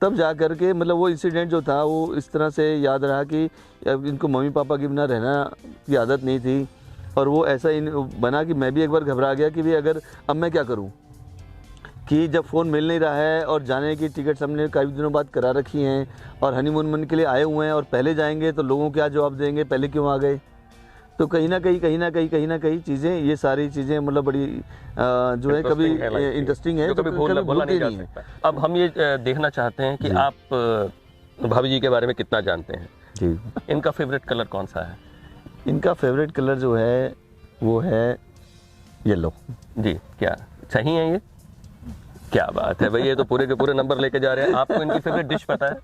D: तब जा कर के मतलब वो इंसिडेंट जो था वो इस तरह से याद रहा कि इनको मम्मी पापा के बिना रहना की आदत नहीं थी। और वो ऐसा बना कि मैं भी एक बार घबरा गया कि भाई अगर अब मैं क्या करूं, कि जब फ़ोन मिल नहीं रहा है और जाने की टिकट हमने कई दिनों बाद करा रखी हैं और हनीमून के लिए आए हुए हैं और पहले जाएंगे तो लोगों क्या जवाब देंगे, पहले क्यों आ गए। तो कहीं ना कहीं चीज़ें, ये सारी चीज़ें मतलब बड़ी जो है कभी इंटरेस्टिंग है,
C: कभी बोला नहीं जा सकता। अब हम ये देखना चाहते हैं कि आप भाभी जी के बारे में कितना जानते हैं
D: जी।
C: इनका फेवरेट कलर कौन सा है?
D: इनका फेवरेट कलर जो है वो है येलो।
C: जी, क्या सही है ये? क्या बात है भाई, ये तो पूरे के पूरे नंबर लेके जा रहे हैं। आपको इनकी फेवरेट डिश पता है?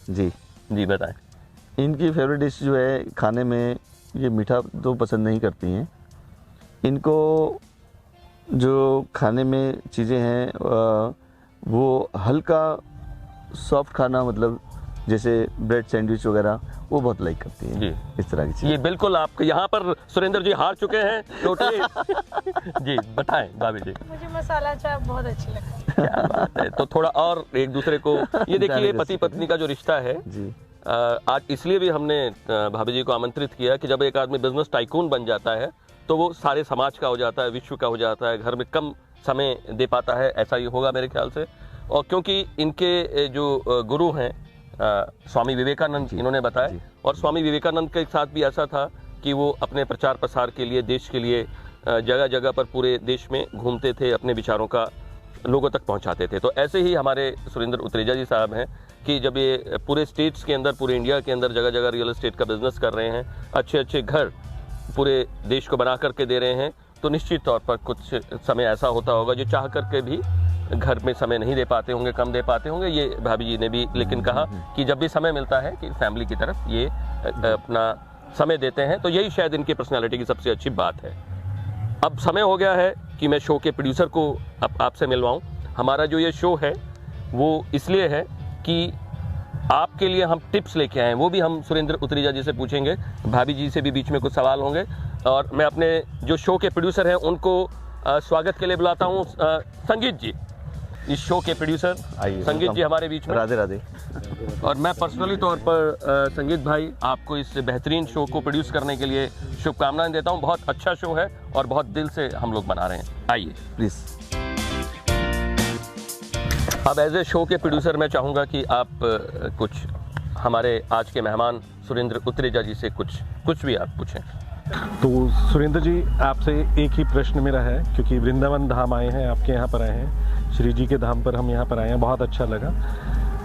C: जी बताएं।
D: इनकी फेवरेट डिश जो है खाने में, ये मीठा तो पसंद नहीं करती हैं। इनको जो खाने में चीज़ें हैं वो हल्का सॉफ्ट खाना, मतलब जैसे ब्रेड सैंडविच वगैरह वो बहुत लाइक करती है।
C: जी,
D: इस तरह की चीज़।
C: ये बिल्कुल आपके यहाँ पर सुरेंद्र जी हार चुके हैं टोटली। जी बताएं भाभी जी।
E: मुझे मसाला चाय बहुत अच्छी लगती है।
C: क्या बात है, तो थोड़ा और एक दूसरे को, ये देखिए पति पत्नी का जो रिश्ता है
D: जी।
C: आज इसलिए भी हमने भाभी जी को आमंत्रित किया कि जब एक आदमी बिजनेस टाइकून बन जाता है तो वो सारे समाज का हो जाता है, विश्व का हो जाता है, घर में कम समय दे पाता है, ऐसा ही होगा मेरे ख्याल से। और क्योंकि इनके जो गुरु हैं स्वामी विवेकानंद, इन्होंने बताया, और स्वामी विवेकानंद के साथ भी ऐसा था कि वो अपने प्रचार प्रसार के लिए, देश के लिए जगह जगह पर पूरे देश में घूमते थे, अपने विचारों का लोगों तक पहुंचाते थे। तो ऐसे ही हमारे सुरेंद्र उत्रेजा जी साहब हैं कि जब ये पूरे स्टेट्स के अंदर, पूरे इंडिया के अंदर जगह जगह रियल एस्टेट का बिजनेस कर रहे हैं, अच्छे अच्छे घर पूरे देश को बना करके दे रहे हैं, तो निश्चित तौर पर कुछ समय ऐसा होता होगा जो चाह करके भी घर में समय नहीं दे पाते होंगे, कम दे पाते होंगे। ये भाभी जी ने भी लेकिन कहा कि जब भी समय मिलता है कि फैमिली की तरफ ये अपना समय देते हैं, तो यही शायद इनकी पर्सनालिटी की सबसे अच्छी बात है। अब समय हो गया है कि मैं शो के प्रोड्यूसर को आपसे मिलवाऊं। हमारा जो ये शो है वो इसलिए है कि आपके लिए हम टिप्स लेके आए हैं, वो भी हम सुरेंद्र उत्रेजा जी से पूछेंगे, भाभी जी से भी बीच में कुछ सवाल होंगे। और मैं अपने जो शो के प्रोड्यूसर हैं उनको स्वागत के लिए बुलाता हूँ, संगीत जी, इस शो के प्रोड्यूसर संगीत जी हमारे बीच में।
D: राधे राधे।
C: और मैं पर्सनली तौर पर संगीत भाई आपको इस बेहतरीन शो को प्रोड्यूस करने के लिए शुभकामनाएं देता हूं। बहुत अच्छा शो है और बहुत दिल से हम लोग बना रहे हैं। आइए
D: प्लीज़।
C: अब एज ए शो के प्रोड्यूसर मैं चाहूँगा कि आप कुछ हमारे आज के मेहमान सुरेंद्र उत्रेजा जी से कुछ भी आप पूछें।
F: तो सुरेंद्र जी, आपसे एक ही प्रश्न मेरा है, क्योंकि वृंदावन धाम आए हैं, आपके यहाँ पर आए हैं, श्री जी के धाम पर हम यहाँ पर आए हैं, बहुत अच्छा लगा।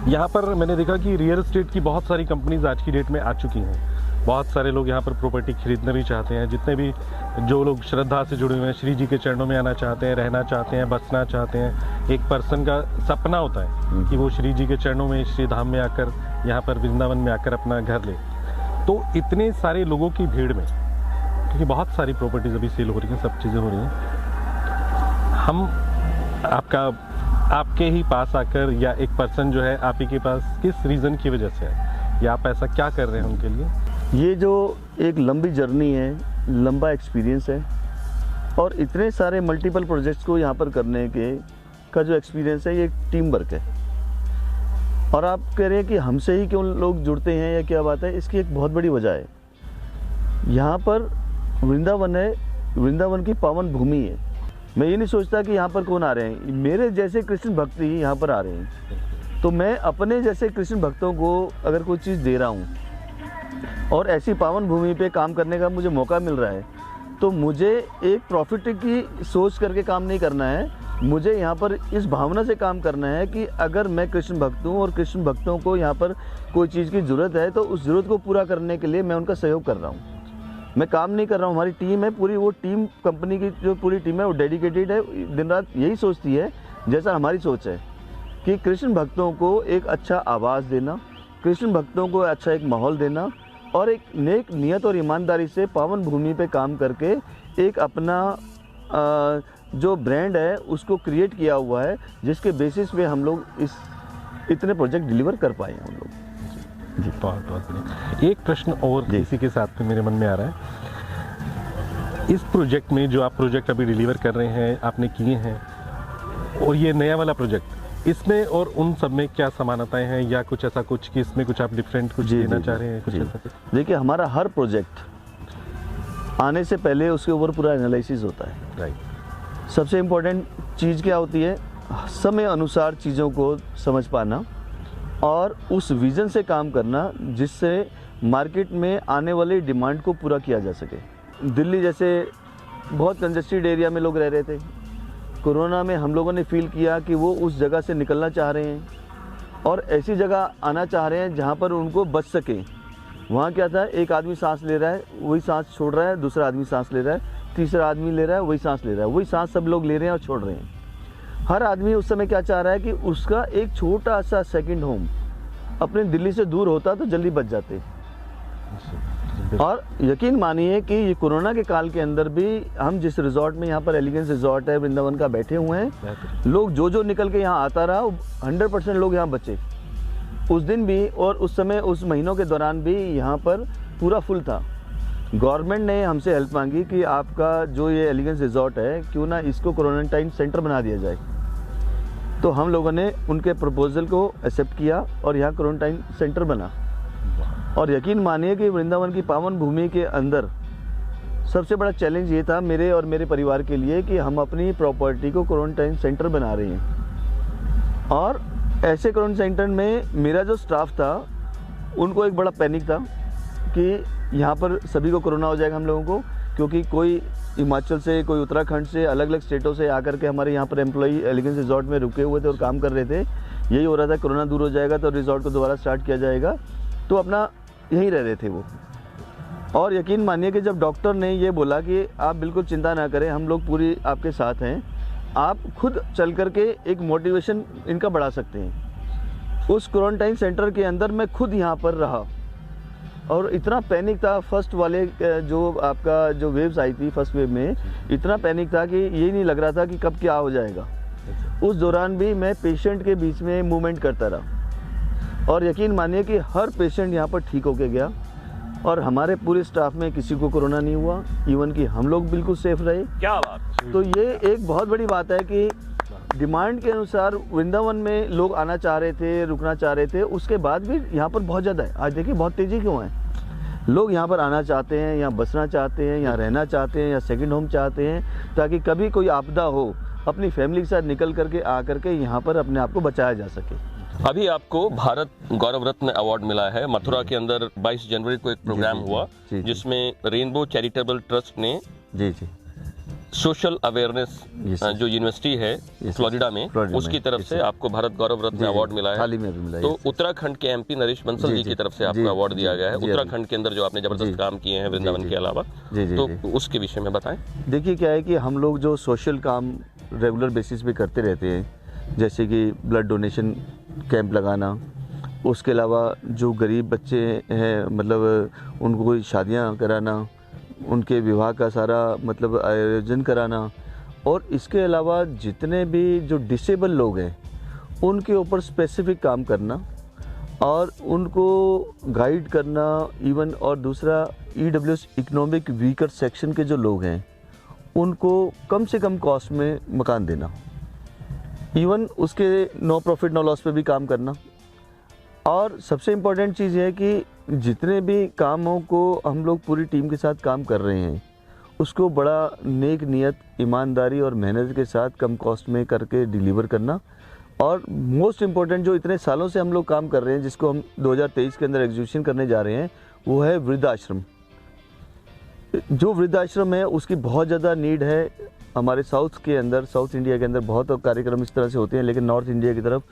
F: यहाँ पर मैंने देखा कि रियल एस्टेट की बहुत सारी कंपनीज आज की डेट में आ चुकी हैं। बहुत सारे लोग यहाँ पर प्रॉपर्टी खरीदना भी चाहते हैं। जितने भी जो लोग श्रद्धा से जुड़े हुए हैं, श्री जी के चरणों में आना चाहते हैं, रहना चाहते हैं, बसना चाहते हैं। एक पर्सन का सपना होता है कि वो श्री जी के चरणों में, श्री धाम में आकर, यहाँ पर वृंदावन में आकर अपना घर ले। तो इतने सारे लोगों की भीड़ में, क्योंकि बहुत सारी प्रॉपर्टीज अभी सेल हो रही हैं, सब चीज़ें हो रही हैं, हम आपके ही पास आकर, या एक पर्सन जो है आप ही के पास किस रीज़न की वजह से है, या आप ऐसा क्या कर रहे हैं उनके लिए?
D: ये जो एक लंबी जर्नी है, लंबा एक्सपीरियंस है, और इतने सारे मल्टीपल प्रोजेक्ट्स को यहाँ पर करने का जो एक्सपीरियंस है, ये एक टीम वर्क है। और आप कह रहे हैं कि हमसे ही क्यों लोग जुड़ते हैं या क्या बात है, इसकी एक बहुत बड़ी वजह है। यहाँ पर वृंदावन है, वृंदावन की पावन भूमि है। मैं ये नहीं सोचता कि यहाँ पर कौन आ रहे हैं, मेरे जैसे कृष्ण भक्त ही यहाँ पर आ रहे हैं। तो मैं अपने जैसे कृष्ण भक्तों को अगर कोई चीज़ दे रहा हूँ और ऐसी पावन भूमि पे काम करने का मुझे मौका मिल रहा है, तो मुझे एक प्रॉफिट की सोच करके काम नहीं करना है। मुझे यहाँ पर इस भावना से काम करना है कि अगर मैं कृष्ण भक्त हूँ और कृष्ण भक्तों को यहाँ पर कोई चीज़ की ज़रूरत है, तो उस ज़रूरत को पूरा करने के लिए मैं उनका सहयोग कर रहा हूँ। मैं काम नहीं कर रहा हूँ, हमारी टीम है पूरी, वो टीम कंपनी की जो पूरी टीम है वो डेडिकेटेड है, दिन रात यही सोचती है जैसा हमारी सोच है कि कृष्ण भक्तों को एक अच्छा आवाज़ देना, कृष्ण भक्तों को अच्छा एक माहौल देना और एक नेक नियत और ईमानदारी से पावन भूमि पे काम करके एक अपना जो ब्रांड है उसको क्रिएट किया हुआ है, जिसके बेसिस पे हम लोग इतने प्रोजेक्ट डिलीवर कर पाए हैं हम लोग।
F: जी बहुत बहुत बढ़िया। एक प्रश्न और इसी के साथ में मेरे मन में आ रहा है, इस प्रोजेक्ट में जो आप प्रोजेक्ट अभी डिलीवर कर रहे हैं, आपने किए हैं, और ये नया वाला प्रोजेक्ट, इसमें और उन सब में क्या समानताएं हैं या कुछ ऐसा कुछ कि इसमें कुछ आप डिफरेंट कुछ देना चाह रहे हैं? कुछ ऐसा कुछ?
D: देखिए, हमारा हर प्रोजेक्ट आने से पहले उसके ऊपर पूरा एनालिसिस होता है।
F: राइट।
D: सबसे इम्पोर्टेंट चीज़ क्या होती है, समय अनुसार चीज़ों को समझ पाना और उस विज़न से काम करना जिससे मार्केट में आने वाली डिमांड को पूरा किया जा सके। दिल्ली जैसे बहुत कंजेस्टेड एरिया में लोग रह रहे थे, कोरोना में हम लोगों ने फील किया कि वो उस जगह से निकलना चाह रहे हैं और ऐसी जगह आना चाह रहे हैं जहाँ पर उनको बच सके। वहाँ क्या था, एक आदमी सांस ले रहा है, वही सांस छोड़ रहा है, दूसरा आदमी सांस ले रहा है, तीसरा आदमी ले रहा है, वही सांस ले रहा है, वही सांस सब लोग ले रहे हैं और छोड़ रहे हैं। हर आदमी उस समय क्या चाह रहा है कि उसका एक छोटा सा सेकंड होम अपने दिल्ली से दूर होता तो जल्दी बच जाते। और यकीन मानिए कि ये कोरोना के काल के अंदर भी हम जिस रिजॉर्ट में, यहाँ पर एलिगेंस रिजॉर्ट है वृंदावन का, बैठे हुए हैं, लोग जो निकल के यहाँ आता रहा 100% लोग यहाँ बचे उस दिन भी, और उस समय उस महीनों के दौरान भी यहाँ पर पूरा फुल था। गवर्नमेंट ने हमसे हेल्प मांगी कि आपका जो ये एलिगेंस रिजॉर्ट है, क्यों ना इसको क्वारंटाइन सेंटर बना दिया जाए। तो हम लोगों ने उनके प्रपोजल को एक्सेप्ट किया और यहाँ क्वारंटाइन सेंटर बना। और यकीन मानिए कि वृंदावन की पावन भूमि के अंदर सबसे बड़ा चैलेंज ये था मेरे और मेरे परिवार के लिए कि हम अपनी प्रॉपर्टी को क्वारंटाइन सेंटर बना रहे हैं। और ऐसे क्वारंटाइन सेंटर में मेरा जो स्टाफ था उनको एक बड़ा पैनिक था कि यहाँ पर सभी को कोरोना हो जाएगा हम लोगों को, क्योंकि कोई हिमाचल से, कोई उत्तराखंड से, अलग अलग स्टेटों से आकर के हमारे यहाँ पर एम्प्लॉई एलिगेंस रिजॉर्ट में रुके हुए थे और काम कर रहे थे। यही हो रहा था, कोरोना दूर हो जाएगा तो रिजॉर्ट को दोबारा स्टार्ट किया जाएगा, तो अपना यहीं रह रहे थे वो। और यकीन मानिए कि जब डॉक्टर ने ये बोला कि आप बिल्कुल चिंता ना करें, हम लोग पूरी आपके साथ हैं, आप खुद चल करके एक मोटिवेशन इनका बढ़ा सकते हैं। उस क्वारंटाइन सेंटर के अंदर मैं खुद यहाँ पर रहा और इतना पैनिक था, फर्स्ट वाले जो आपका जो वेव्स आई थी, फर्स्ट वेव में इतना पैनिक था कि ये नहीं लग रहा था कि कब क्या हो जाएगा। उस दौरान भी मैं पेशेंट के बीच में मूवमेंट करता रहा और यकीन मानिए कि हर पेशेंट यहाँ पर ठीक होके गया और हमारे पूरे स्टाफ में किसी को कोरोना नहीं हुआ, इवन कि हम लोग बिल्कुल सेफ रहे।
C: क्या बात।
D: तो ये एक बहुत बड़ी बात है कि डिमांड के अनुसार वृंदावन में लोग आना चाह रहे थे, रुकना चाह रहे थे, उसके बाद भी यहाँ पर बहुत ज़्यादा है। आज देखिए बहुत तेज़ी क्यों है, लोग यहाँ पर आना चाहते हैं, यहाँ बसना चाहते हैं, यहाँ रहना चाहते हैं, यहाँ सेकंड होम चाहते हैं, ताकि कभी कोई आपदा हो अपनी फैमिली के साथ निकल करके आ करके यहाँ पर अपने आप को बचाया जा सके।
C: अभी आपको भारत गौरव रत्न अवार्ड मिला है। मथुरा के अंदर 22 जनवरी को एक प्रोग्राम हुआ जिसमें रेनबो चैरिटेबल ट्रस्ट ने सोशल अवेयरनेस जो यूनिवर्सिटी है फ्लोरिडा में, उसकी तरफ से आपको भारत गौरव रत्न अवार्ड मिला है।
D: हाल ही में भी मिला है।
C: तो उत्तराखंड के एमपी नरेश बंसल जी की तरफ से आपको अवार्ड दिया गया है। उत्तराखंड के अंदर जो आपने जबरदस्त काम किए हैं वृंदावन के अलावा, तो उसके विषय में बताएं।
D: देखिए क्या है कि हम लोग जो सोशल काम रेगुलर बेसिस पे करते रहते हैं, जैसे कि ब्लड डोनेशन कैंप लगाना, उसके अलावा जो गरीब बच्चे हैं मतलब उनको कोई शादियाँ कराना, उनके विवाह का सारा मतलब आयोजन कराना, और इसके अलावा जितने भी जो डिसेबल लोग हैं उनके ऊपर स्पेसिफिक काम करना और उनको गाइड करना इवन, और दूसरा EWS इकोनॉमिक वीकर सेक्शन के जो लोग हैं उनको कम से कम कॉस्ट में मकान देना, इवन उसके नो प्रॉफिट नो लॉस पे भी काम करना। और सबसे इम्पोर्टेंट चीज़ है कि जितने भी कामों को हम लोग पूरी टीम के साथ काम कर रहे हैं उसको बड़ा नेक नियत, ईमानदारी और मेहनत के साथ कम कॉस्ट में करके डिलीवर करना। और मोस्ट इम्पोर्टेंट जो इतने सालों से हम लोग काम कर रहे हैं, जिसको हम 2023 के अंदर एग्जीक्यूशन करने जा रहे हैं, वो है वृद्धाश्रम। जो वृद्धाश्रम है उसकी बहुत ज़्यादा नीड है हमारे साउथ के अंदर, साउथ इंडिया के अंदर बहुत कार्यक्रम इस तरह से होते हैं, लेकिन नॉर्थ इंडिया की तरफ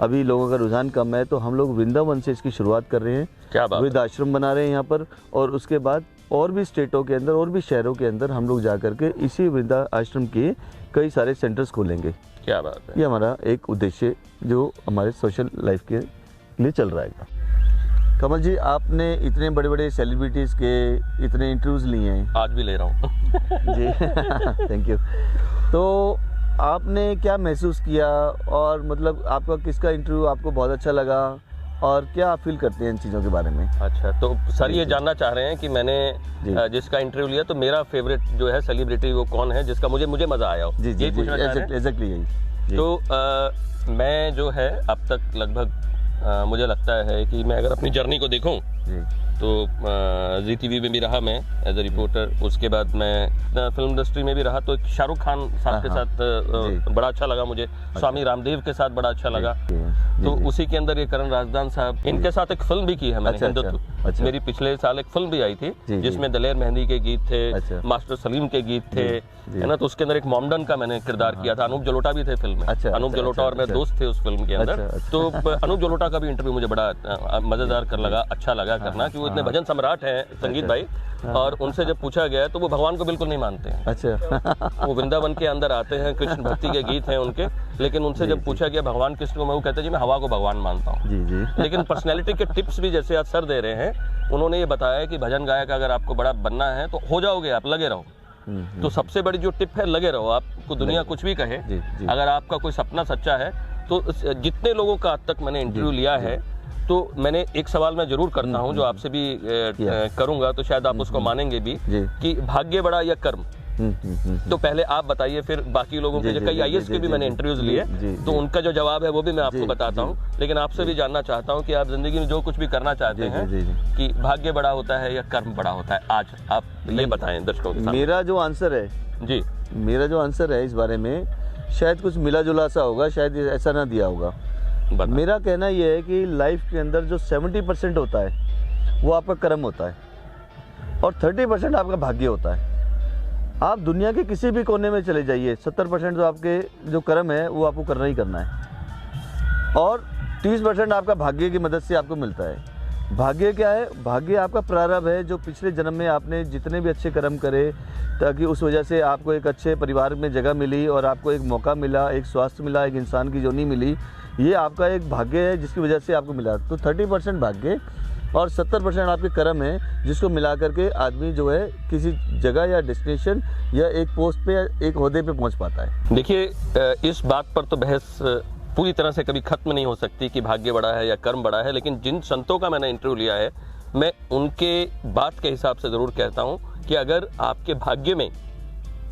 D: अभी लोगों का रुझान कम है। तो हम लोग वृंदावन से इसकी शुरुआत कर रहे हैं,
C: क्या बात है।
D: वृद्धाश्रम बना रहे हैं यहाँ पर, और उसके बाद और भी स्टेटों के अंदर और भी शहरों के अंदर हम लोग जा करके इसी वृद्धाश्रम के कई सारे सेंटर्स खोलेंगे।
C: क्या बात है।
D: ये हमारा एक उद्देश्य जो हमारे सोशल लाइफ के लिए चल रहा है। कमल जी, आपने इतने बड़े बड़े सेलिब्रिटीज़ के इतने इंटरव्यूज़ लिए हैं।
C: आज भी ले रहा हूँ।
D: जी थैंक यू। तो आपने क्या महसूस किया, और मतलब आपका किसका इंटरव्यू आपको बहुत अच्छा लगा, और क्या आप फील करते हैं इन चीज़ों के बारे में?
C: अच्छा, तो सर ये जानना चाह रहे हैं कि मैंने जिसका इंटरव्यू लिया तो मेरा फेवरेट जो है सेलिब्रिटी वो कौन है जिसका मुझे मजा आया हो?
D: जी जी, एग्जैक्टली यही।
C: तो मैं जो है अब तक लगभग मुझे लगता है कि मैं अगर अपनी जर्नी को देखूं तो जी टीवी में भी रहा मैं एज ए रिपोर्टर, उसके बाद मैं फिल्म इंडस्ट्री में भी रहा। तो एक शाहरुख खान साहब के साथ बड़ा अच्छा लगा मुझे, स्वामी रामदेव के साथ बड़ा अच्छा लगा। तो उसी के अंदर ये करण राजदान साहब, इनके साथ एक फिल्म भी की है मैंने, हिंदुत्व। मेरी पिछले साल एक फिल्म भी आई थी जिसमें दलेर मेहंदी के गीत थे, मास्टर सलीम के गीत थे, है ना। तो उसके अंदर एक मॉमडन का मैंने किरदार किया था। अनूप जलोटा भी थे फिल्म में। अनूप जलोटा और मैं दोस्त थे उस फिल्म के अंदर। तो अनूप जलोटा का भी इंटरव्यू मुझे बड़ा मजेदार कर लगा, अच्छा लगा करना, कि वो इतने भजन सम्राट हैं संगीत भाई। और उनसे जब पूछा गया तो वो भगवान को बिल्कुल नहीं मानते हैं।
D: अच्छा।
C: वो वृंदावन के अंदर आते हैं, कृष्ण भक्ति के गीत हैं उनके, लेकिन उनसे जब पूछा गया भगवान कृष्ण को, मैं वो कहते जी मैं हवा को भगवान मानता हूँ।
D: जी जी।
C: लेकिन पर्सनैलिटी के टिप्स भी जैसे आज सर दे रहे हैं, उन्होंने ये बताया कि भजन गायक अगर आपको बड़ा बनना है तो हो जाओगे, आप लगे रहो। तो सबसे बड़ी जो टिप है, लगे रहो। आपको दुनिया कुछ भी कहे, अगर आपका कोई सपना सच्चा है तो जितने लोगों का आज तक मैंने इंटरव्यू लिया है, तो मैंने एक सवाल मैं जरूर करता हूं जो आपसे भी करूंगा, तो शायद आप उसको मानेंगे भी, कि भाग्य बड़ा या कर्म। तो पहले आप बताइए, फिर बाकी लोगों के कई आईएएस के भी मैंने इंटरव्यूज लिए, तो उनका जो जवाब है वो भी मैं आपको बताता हूँ। लेकिन आपसे भी जानना चाहता हूँ कि आप जिंदगी में जो कुछ भी करना चाहते हैं, कि भाग्य बड़ा होता है या कर्म बड़ा होता है, आज आप ये बताएं दर्शकों के सामने।
D: मेरा जो आंसर है
C: जी,
D: मेरा जो आंसर है इस बारे में शायद कुछ मिला जुला सा होगा, शायद ऐसा ना दिया होगा। मेरा कहना यह है कि लाइफ के अंदर जो 70% होता है वो आपका कर्म होता है, और 30% आपका भाग्य होता है। आप दुनिया के किसी भी कोने में चले जाइए, 70% जो आपके जो कर्म है वो आपको करना ही करना है, और 30% आपका भाग्य की मदद से आपको मिलता है। भाग्य क्या है? भाग्य आपका प्रारब्ध है, जो पिछले जन्म में आपने जितने भी अच्छे कर्म करे, ताकि उस वजह से आपको एक अच्छे परिवार में जगह मिली, और आपको एक मौका मिला, एक स्वास्थ्य मिला, एक इंसान की जोनी मिली। ये आपका एक भाग्य है जिसकी वजह से आपको मिला। तो 30% भाग्य और 70% आपके कर्म है, जिसको मिला करके आदमी जो है किसी जगह या डेस्टिनेशन या एक पोस्ट पे या एक ओहदे पे पहुंच पाता है।
C: देखिए, इस बात पर तो बहस पूरी तरह से कभी खत्म नहीं हो सकती कि भाग्य बड़ा है या कर्म बड़ा है, लेकिन जिन संतों का मैंने इंटरव्यू लिया है, मैं उनके बात के हिसाब से ज़रूर कहता हूँ कि अगर आपके भाग्य में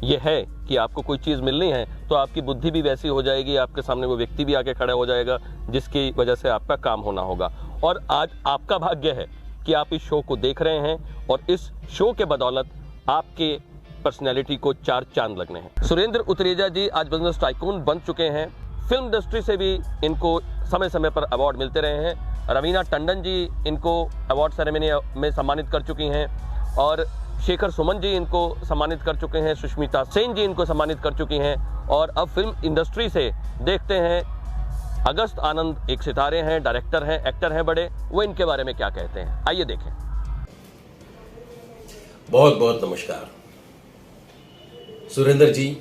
C: ये है कि आपको कोई चीज़ मिलनी है, तो आपकी बुद्धि भी वैसी हो जाएगी, आपके सामने वो व्यक्ति भी आके खड़ा हो जाएगा जिसकी वजह से आपका काम होना होगा। और आज आपका भाग्य है कि आप इस शो को देख रहे हैं, और इस शो के बदौलत आपके पर्सनैलिटी को 4 चांद लगने हैं। सुरेंद्र उतरेजा जी आज बिजनेस टाइकून बन चुके हैं। फिल्म इंडस्ट्री से भी इनको समय समय पर अवार्ड मिलते रहे हैं। रवीना टंडन जी इनको अवार्ड सेरेमनी में सम्मानित कर चुकी हैं, और शेखर सुमन जी इनको सम्मानित कर चुके हैं, सुष्मिता सेन जी इनको सम्मानित कर चुकी हैं। और अब फिल्म इंडस्ट्री से देखते हैं अगस्त आनंद एक सितारे हैं, डायरेक्टर हैं, एक्टर हैं बड़े, वो इनके बारे में क्या कहते हैं, आइए देखें।
G: बहुत बहुत नमस्कार सुरेंद्र जी,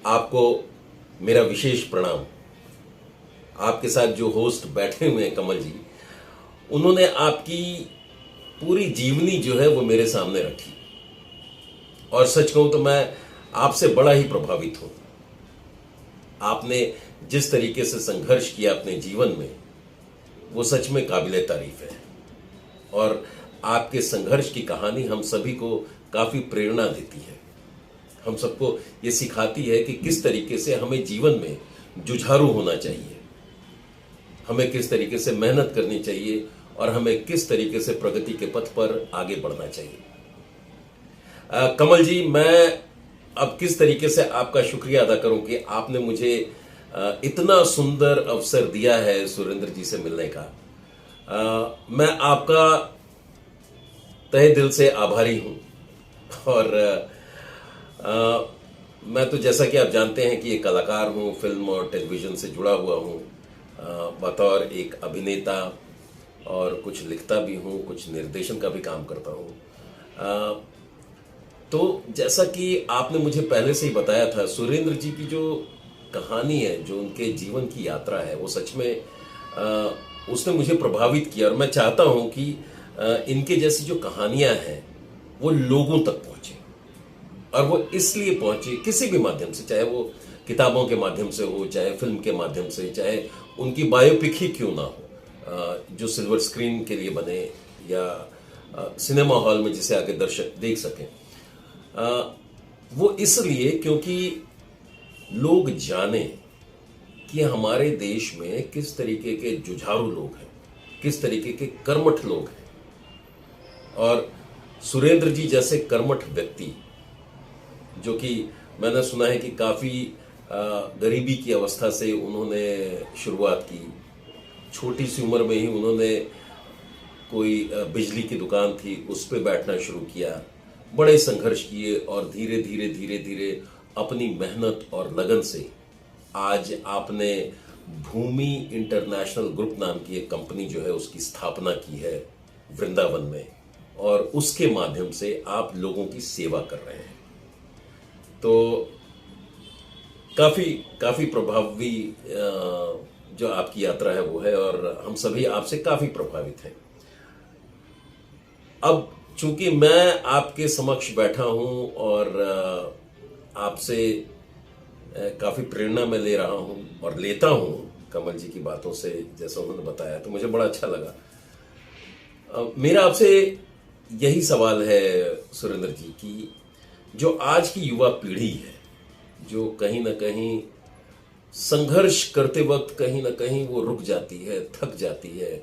G: आपको मेरा विशेष प्रणाम। आपके साथ जो होस्ट बैठे हुए हैं कमल जी, उन्होंने आपकी पूरी जीवनी जो है वो मेरे सामने रखी, और सच कहूं तो मैं आपसे बड़ा ही प्रभावित हूं। आपने जिस तरीके से संघर्ष किया अपने जीवन में, वो सच में काबिले तारीफ है, और आपके संघर्ष की कहानी हम सभी को काफी प्रेरणा देती है। हम सबको ये सिखाती है कि किस तरीके से हमें जीवन में जुझारू होना चाहिए। हमें किस तरीके से मेहनत करनी चाहिए और हमें किस तरीके से प्रगति के पथ पर आगे बढ़ना चाहिए। कमल जी, मैं अब किस तरीके से आपका शुक्रिया अदा करूं कि आपने मुझे इतना सुंदर अवसर दिया है सुरेंद्र जी से मिलने का। मैं आपका तहे दिल से आभारी हूं। और मैं तो जैसा कि आप जानते हैं कि एक कलाकार हूं, फिल्म और टेलीविजन से जुड़ा हुआ हूं, बतौर एक अभिनेता, और कुछ लिखता भी हूं, कुछ निर्देशन का भी काम करता हूं। तो जैसा कि आपने मुझे पहले से ही बताया था, सुरेंद्र जी की जो कहानी है, जो उनके जीवन की यात्रा है, वो सच में उसने मुझे प्रभावित किया। और मैं चाहता हूं कि इनके जैसी जो कहानियां हैं वो लोगों तक पहुंचे, और वो इसलिए पहुंचे किसी भी माध्यम से, चाहे वो किताबों के माध्यम से हो, चाहे फिल्म के माध्यम से, चाहे उनकी बायोपिक ही क्यों ना हो, जो सिल्वर स्क्रीन के लिए बने या सिनेमा हॉल में जिसे आके दर्शक देख सकें। वो इसलिए क्योंकि लोग जाने कि हमारे देश में किस तरीके के जुझारू लोग हैं, किस तरीके के कर्मठ लोग हैं, और सुरेंद्र जी जैसे कर्मठ व्यक्ति, जो कि मैंने सुना है कि काफी गरीबी की अवस्था से उन्होंने शुरुआत की, छोटी सी उम्र में ही उन्होंने कोई बिजली की दुकान थी उस पर बैठना शुरू किया, बड़े संघर्ष किए, और धीरे धीरे धीरे धीरे अपनी मेहनत और लगन से आज आपने भूमि इंटरनेशनल ग्रुप नाम की एक कंपनी जो है उसकी स्थापना की है वृंदावन में, और उसके माध्यम से आप लोगों की सेवा कर रहे हैं। तो काफी प्रभावी जो आपकी यात्रा है वो है, और हम सभी आपसे काफी प्रभावित हैं। अब चूंकि मैं आपके समक्ष बैठा हूं और आपसे काफी प्रेरणा मैं ले रहा हूं और लेता हूं कमल जी की बातों से, जैसा उन्होंने बताया, तो मुझे बड़ा अच्छा लगा। मेरा आपसे यही सवाल है सुरेंद्र जी कि जो आज की युवा पीढ़ी है, जो कहीं ना कहीं संघर्ष करते वक्त कहीं ना कहीं वो रुक जाती है, थक जाती है,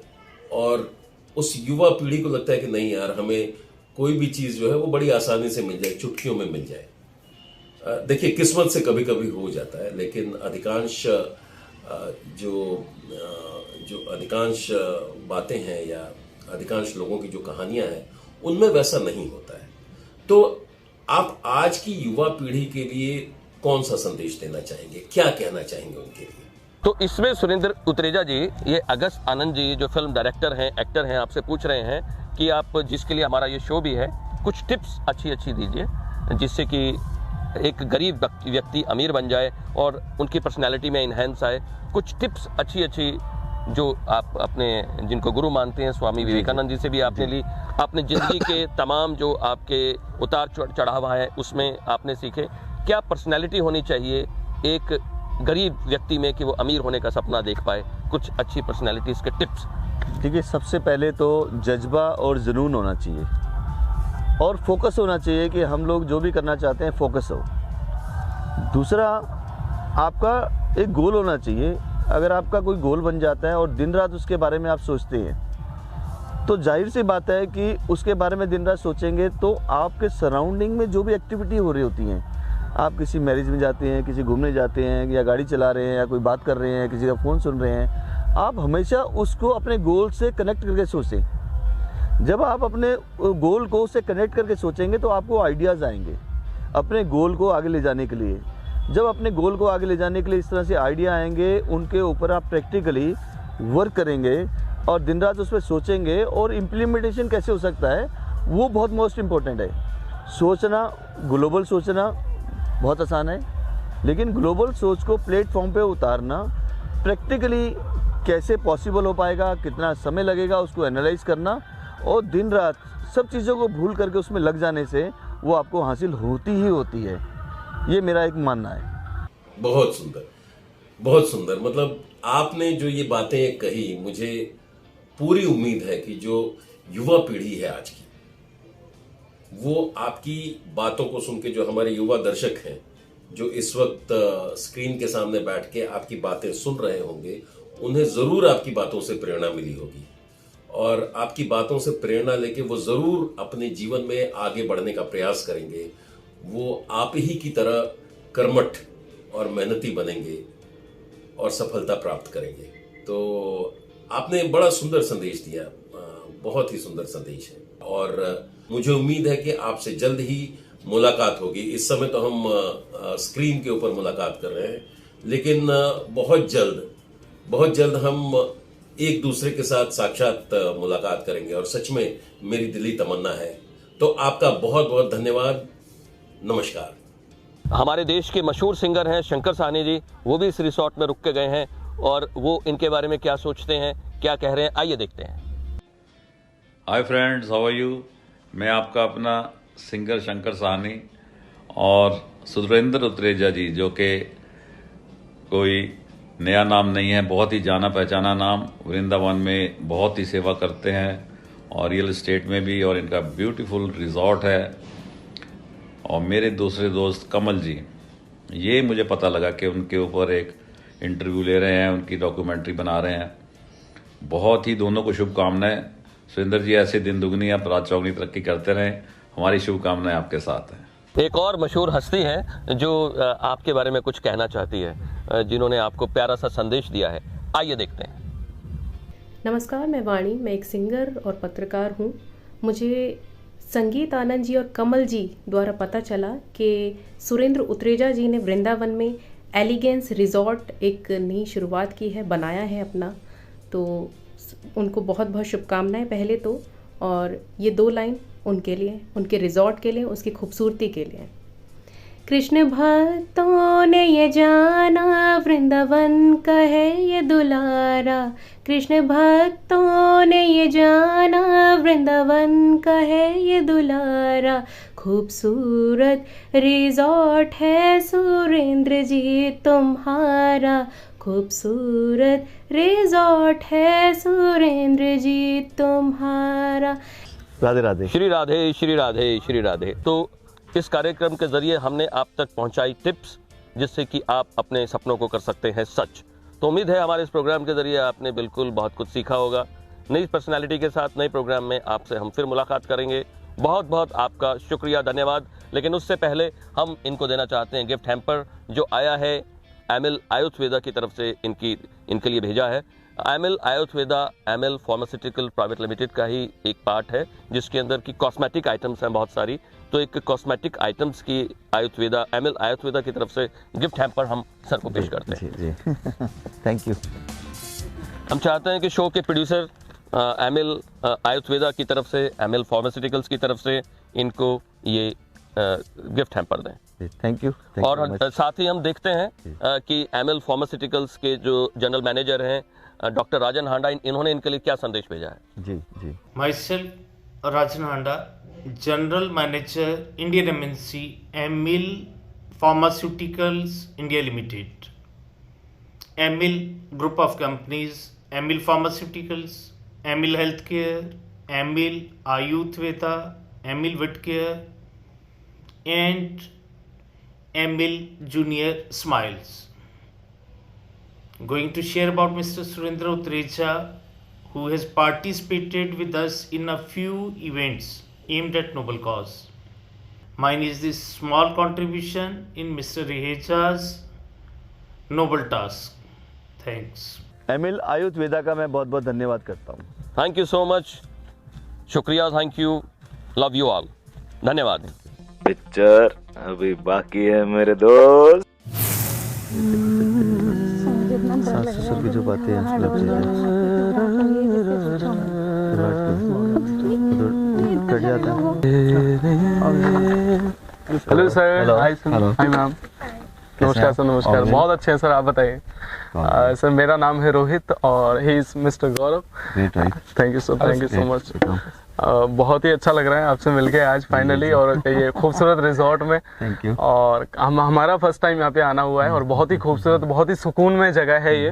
G: और उस युवा पीढ़ी को लगता है कि नहीं यार, हमें कोई भी चीज जो है वो बड़ी आसानी से मिल जाए, चुटकियों में मिल जाए। देखिए, किस्मत से कभी कभी हो जाता है, लेकिन अधिकांश जो अधिकांश बातें हैं या अधिकांश लोगों की जो कहानियां हैं उनमें वैसा नहीं होता है। तो आप आज की युवा पीढ़ी के लिए कौन सा संदेश देना चाहेंगे, क्या कहना चाहेंगे उनके लिए?
C: तो इसमें सुरेंद्र उत्रेजा जी, ये अगस्त आनंद जी जो फिल्म डायरेक्टर हैं, एक्टर हैं, आपसे पूछ रहे हैं कि आप, जिसके लिए हमारा ये शो भी है, कुछ टिप्स अच्छी दीजिए जिससे कि एक गरीब व्यक्ति अमीर बन जाए और उनकी पर्सनैलिटी में इन्हेंस आए। कुछ टिप्स अच्छी जो आप अपने, जिनको गुरु मानते हैं, स्वामी विवेकानंद जी से भी आपने ली, आपने जिंदगी के तमाम जो आपके उतार चढ़ाव है उसमें आपने सीखे। क्या पर्सनैलिटी होनी चाहिए एक गरीब व्यक्ति में कि वो अमीर होने का सपना देख पाए? कुछ अच्छी पर्सनैलिटीज़ के टिप्स।
D: देखिए, सबसे पहले तो जज्बा और जुनून होना चाहिए, और फोकस होना चाहिए कि हम लोग जो भी करना चाहते हैं फोकस हो। दूसरा, आपका एक गोल होना चाहिए। अगर आपका कोई गोल बन जाता है और दिन रात उसके बारे में आप सोचते हैं, तो जाहिर सी बात है कि उसके बारे में दिन रात सोचेंगे तो आपके सराउंडिंग में जो भी एक्टिविटी हो रही होती हैं, आप किसी मैरिज में जाते हैं, किसी घूमने जाते हैं, या गाड़ी चला रहे हैं, या कोई बात कर रहे हैं, किसी का फ़ोन सुन रहे हैं, आप हमेशा उसको अपने गोल से कनेक्ट करके सोचें। जब आप अपने गोल को उससे कनेक्ट करके सोचेंगे तो आपको आइडियाज़ आएंगे अपने गोल को आगे ले जाने के लिए। जब अपने गोल को आगे ले जाने के लिए इस तरह से आइडिया आएंगे, उनके ऊपर आप प्रैक्टिकली वर्क करेंगे और दिन रात उस पर सोचेंगे, और इम्प्लीमेंटेशन कैसे हो सकता है वो बहुत मोस्ट इम्पोर्टेंट है। सोचना, ग्लोबल सोचना बहुत आसान है, लेकिन ग्लोबल सोच को प्लेटफॉर्म पे उतारना प्रैक्टिकली कैसे पॉसिबल हो पाएगा, कितना समय लगेगा, उसको एनालाइज करना, और दिन रात सब चीज़ों को भूल करके उसमें लग जाने से वो आपको हासिल होती ही होती है। ये मेरा एक मानना है।
G: बहुत सुंदर, बहुत सुंदर। मतलब आपने जो ये बातें कही, मुझे पूरी उम्मीद है कि जो युवा पीढ़ी है आज की, वो आपकी बातों को सुन के, जो हमारे युवा दर्शक हैं जो इस वक्त स्क्रीन के सामने बैठ के आपकी बातें सुन रहे होंगे, उन्हें ज़रूर आपकी बातों से प्रेरणा मिली होगी और आपकी बातों से प्रेरणा लेके वो ज़रूर अपने जीवन में आगे बढ़ने का प्रयास करेंगे। वो आप ही की तरह कर्मठ और मेहनती बनेंगे और सफलता प्राप्त करेंगे। तो आपने बड़ा सुंदर संदेश दिया, बहुत ही सुंदर संदेश है और मुझे उम्मीद है कि आपसे जल्द ही मुलाकात होगी। इस समय तो हम स्क्रीन के ऊपर मुलाकात कर रहे हैं, लेकिन बहुत जल्द हम एक दूसरे के साथ साक्षात मुलाकात करेंगे और सच में मेरी दिली तमन्ना है। तो आपका बहुत बहुत धन्यवाद। नमस्कार।
C: हमारे देश के मशहूर सिंगर हैं शंकर साहनी जी, वो भी इस रिसोर्ट में रुक के गए हैं और वो इनके बारे में क्या सोचते हैं, क्या कह रहे हैं, आइए देखते हैं।
H: Hi friends, how are you. मैं आपका अपना सिंगर शंकर साहनी और सुरेंद्र उत्रेजा जी, जो कि कोई नया नाम नहीं है, बहुत ही जाना पहचाना नाम, वृंदावन में बहुत ही सेवा करते हैं और रियल एस्टेट में भी, और इनका ब्यूटीफुल रिजॉर्ट है। और मेरे दूसरे दोस्त कमल जी, ये मुझे पता लगा कि उनके ऊपर एक इंटरव्यू ले रहे हैं, उनकी डॉक्यूमेंट्री बना रहे हैं। बहुत ही दोनों को शुभकामनाएं। सुरेंद्र जी, ऐसे दिन दुगनी आप रात चौगनी तरक्की करते रहें, हमारी शुभकामनाएं आपके साथ हैं।
C: एक और मशहूर हस्ती है जो आपके बारे में कुछ कहना चाहती है, जिन्होंने आपको प्यारा सा संदेश दिया है, आइए देखते हैं।
I: नमस्कार, मैं वाणी, मैं एक सिंगर और पत्रकार हूँ। मुझे संगीत आनंद जी और कमल जी द्वारा पता चला कि सुरेंद्र उत्रेजा जी ने वृंदावन में एलिगेंस रिजॉर्ट एक नई शुरुआत की है, बनाया है अपना। तो उनको बहुत बहुत शुभकामनाएं पहले तो, और ये 2 लाइन उनके लिए, उनके रिजॉर्ट के लिए, उसकी खूबसूरती के लिए। कृष्ण भक्तों ने ये जाना वृंदावन का है ये दुलारा, कृष्ण भक्तों ने ये जाना वृंदावन का है ये दुलारा, खूबसूरत रिजॉर्ट है सुरेंद्र जी तुम्हारा, खूबसूरत रिजॉर्ट है सुरेंद्र जी तुम्हारा।
D: राधे राधे।
C: श्री राधे श्री राधे श्री राधे। तो इस कार्यक्रम के जरिए हमने आप तक पहुंचाई टिप्स, जिससे कि आप अपने सपनों को कर सकते हैं सच। तो उम्मीद है हमारे इस प्रोग्राम के जरिए आपने बिल्कुल बहुत कुछ सीखा होगा। नई पर्सनालिटी के साथ नए प्रोग्राम में आपसे हम फिर मुलाकात करेंगे। बहुत बहुत आपका शुक्रिया, धन्यवाद। लेकिन उससे पहले हम इनको देना चाहते हैं गिफ्ट हैम्पर, जो आया है एमिल आयुर्वेदा की तरफ से, इनके लिए भेजा है। Aimil Ayurveda Aimil pharmaceutical private limited का ही एक पार्ट है, जिसके अंदर की कॉस्मेटिक आइटम्स हैं बहुत सारी। तो एक कॉस्मेटिक आइटम्स की आयुर्वेदा, एमिल आयुर्वेदा की तरफ से गिफ्ट हैम्पर हम सर को पेश करते हैं।
D: जी थैंक यू।
C: हम चाहते हैं कि शो के प्रोड्यूसर एमिल आयुर्वेदा की तरफ से, एमिल फार्मास्यूटिकल्स की तरफ से इनको ये गिफ्ट हैम्पर दें।
D: Thank you.
C: और साथ ही हम देखते हैं कि एमिल फार्मास्यूटिकल्स के जो जनरल मैनेजर हैं डॉक्टर राजन हांडा, इन्होंने इनके लिए क्या संदेश भेजा है।
D: जी।
A: Myself Rajan Handa, general manager Indian MNC Emil pharmaceuticals India limited, Emil group of companies, Emil pharmaceuticals, Emil health care, Emil Ayurveda, Emil vet care and Emil Junior Smiles. Going to share about Mr. Surendra Utreja, who has participated with us in a few events aimed at noble cause. Mine is this small contribution in Mr. Reheja's noble task. Thanks.
D: Aimil Ayurveda का मैं बहुत बहुत धन्यवाद करता हूँ।
C: Thank you so much, शुक्रिया, thank you, love you all, धन्यवाद।
J: Picture अभी बाकी है मेरे दोस्त।
D: सास ससुर की जो बातें हैं, कट जाता है।
K: हेलो सर, हाय मैम, नमस्कार सर। नमस्कार, बहुत अच्छे हैं सर, आप बताइए। सर मेरा नाम है रोहित और he is mister Gaurav. Thank you sir, thank you so much. बहुत ही अच्छा लग रहा है आपसे मिलके आज फाइनली, और ये खूबसूरत रिजॉर्ट में।
D: Thank you.
K: और हमारा फर्स्ट टाइम यहाँ पे आना हुआ है और बहुत ही खूबसूरत, बहुत ही सुकून में जगह है ये।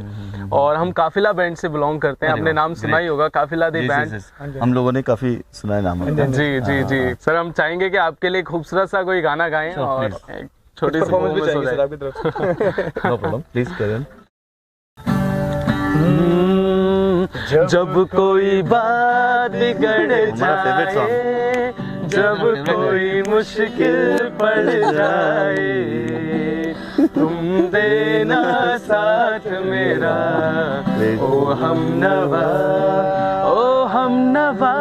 K: और हम काफिला बैंड से बिलोंग करते हैं, आपने नाम सुना ही होगा, काफिला दी बैंड।
D: हम लोगों ने काफी सुना है नाम।
K: जी सर, हम चाहेंगे कि आपके लिए खूबसूरत सा कोई गाना गाएं और एक छोटी सी परफॉर्मेंस भी चाहिए सर आपकी तरफ से।
D: No problem, please carry on.
K: जब कोई बात बिगड़ जाए, जब कोई मुश्किल पड़ जाए, तुम देना साथ मेरा, ओ हमनवा, ओ हमनवा।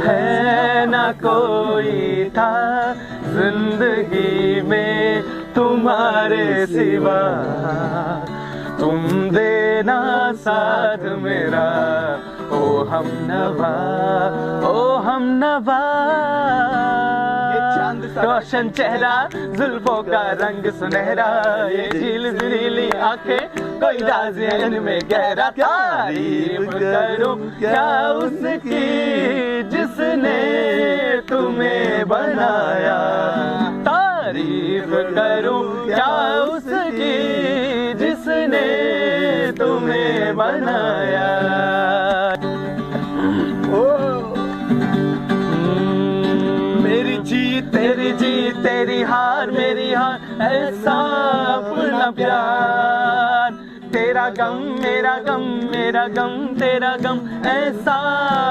K: है ना कोई था जिंदगी में तुम्हारे सिवा, तुम देना साथ मेरा, ओ हमनवा, ओ हमनवा। रोशन चेहरा, जुल्फों का रंग सुनहरा, ये झील नीली आंखें, कोई राज है इनमें गहरा। तारीफ करूं क्या उसकी जिसने तुम्हें बनाया, तारीफ करूं क्या उसकी जिसने तुम्हें बनाया। मेरी जीत तेरी हार मेरी हार, ऐसा अपना प्यार। तेरा गम मेरा गम, मेरा गम तेरा गम, ऐसा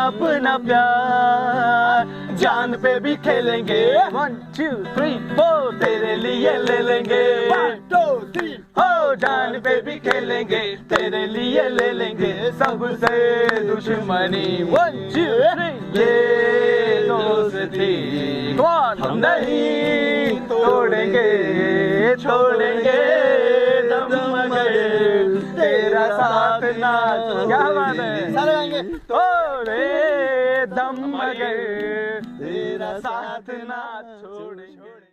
K: अपना प्यार। जान पे भी खेलेंगे 1 2 3 4, तेरे लिए ले लेंगे 1 2 3। हो जान पे भी खेलेंगे, तेरे लिए ले लेंगे सबसे दुश्मनी 1 2 3। ये दोस्ती हम नहीं तोड़ेंगे, छोड़ेंगे दम मगर तेरा साथ ना। क्या बात है, सारे गाएंगे। तोड़े दम मगर तेरा साथ ना छोड़ेंगे।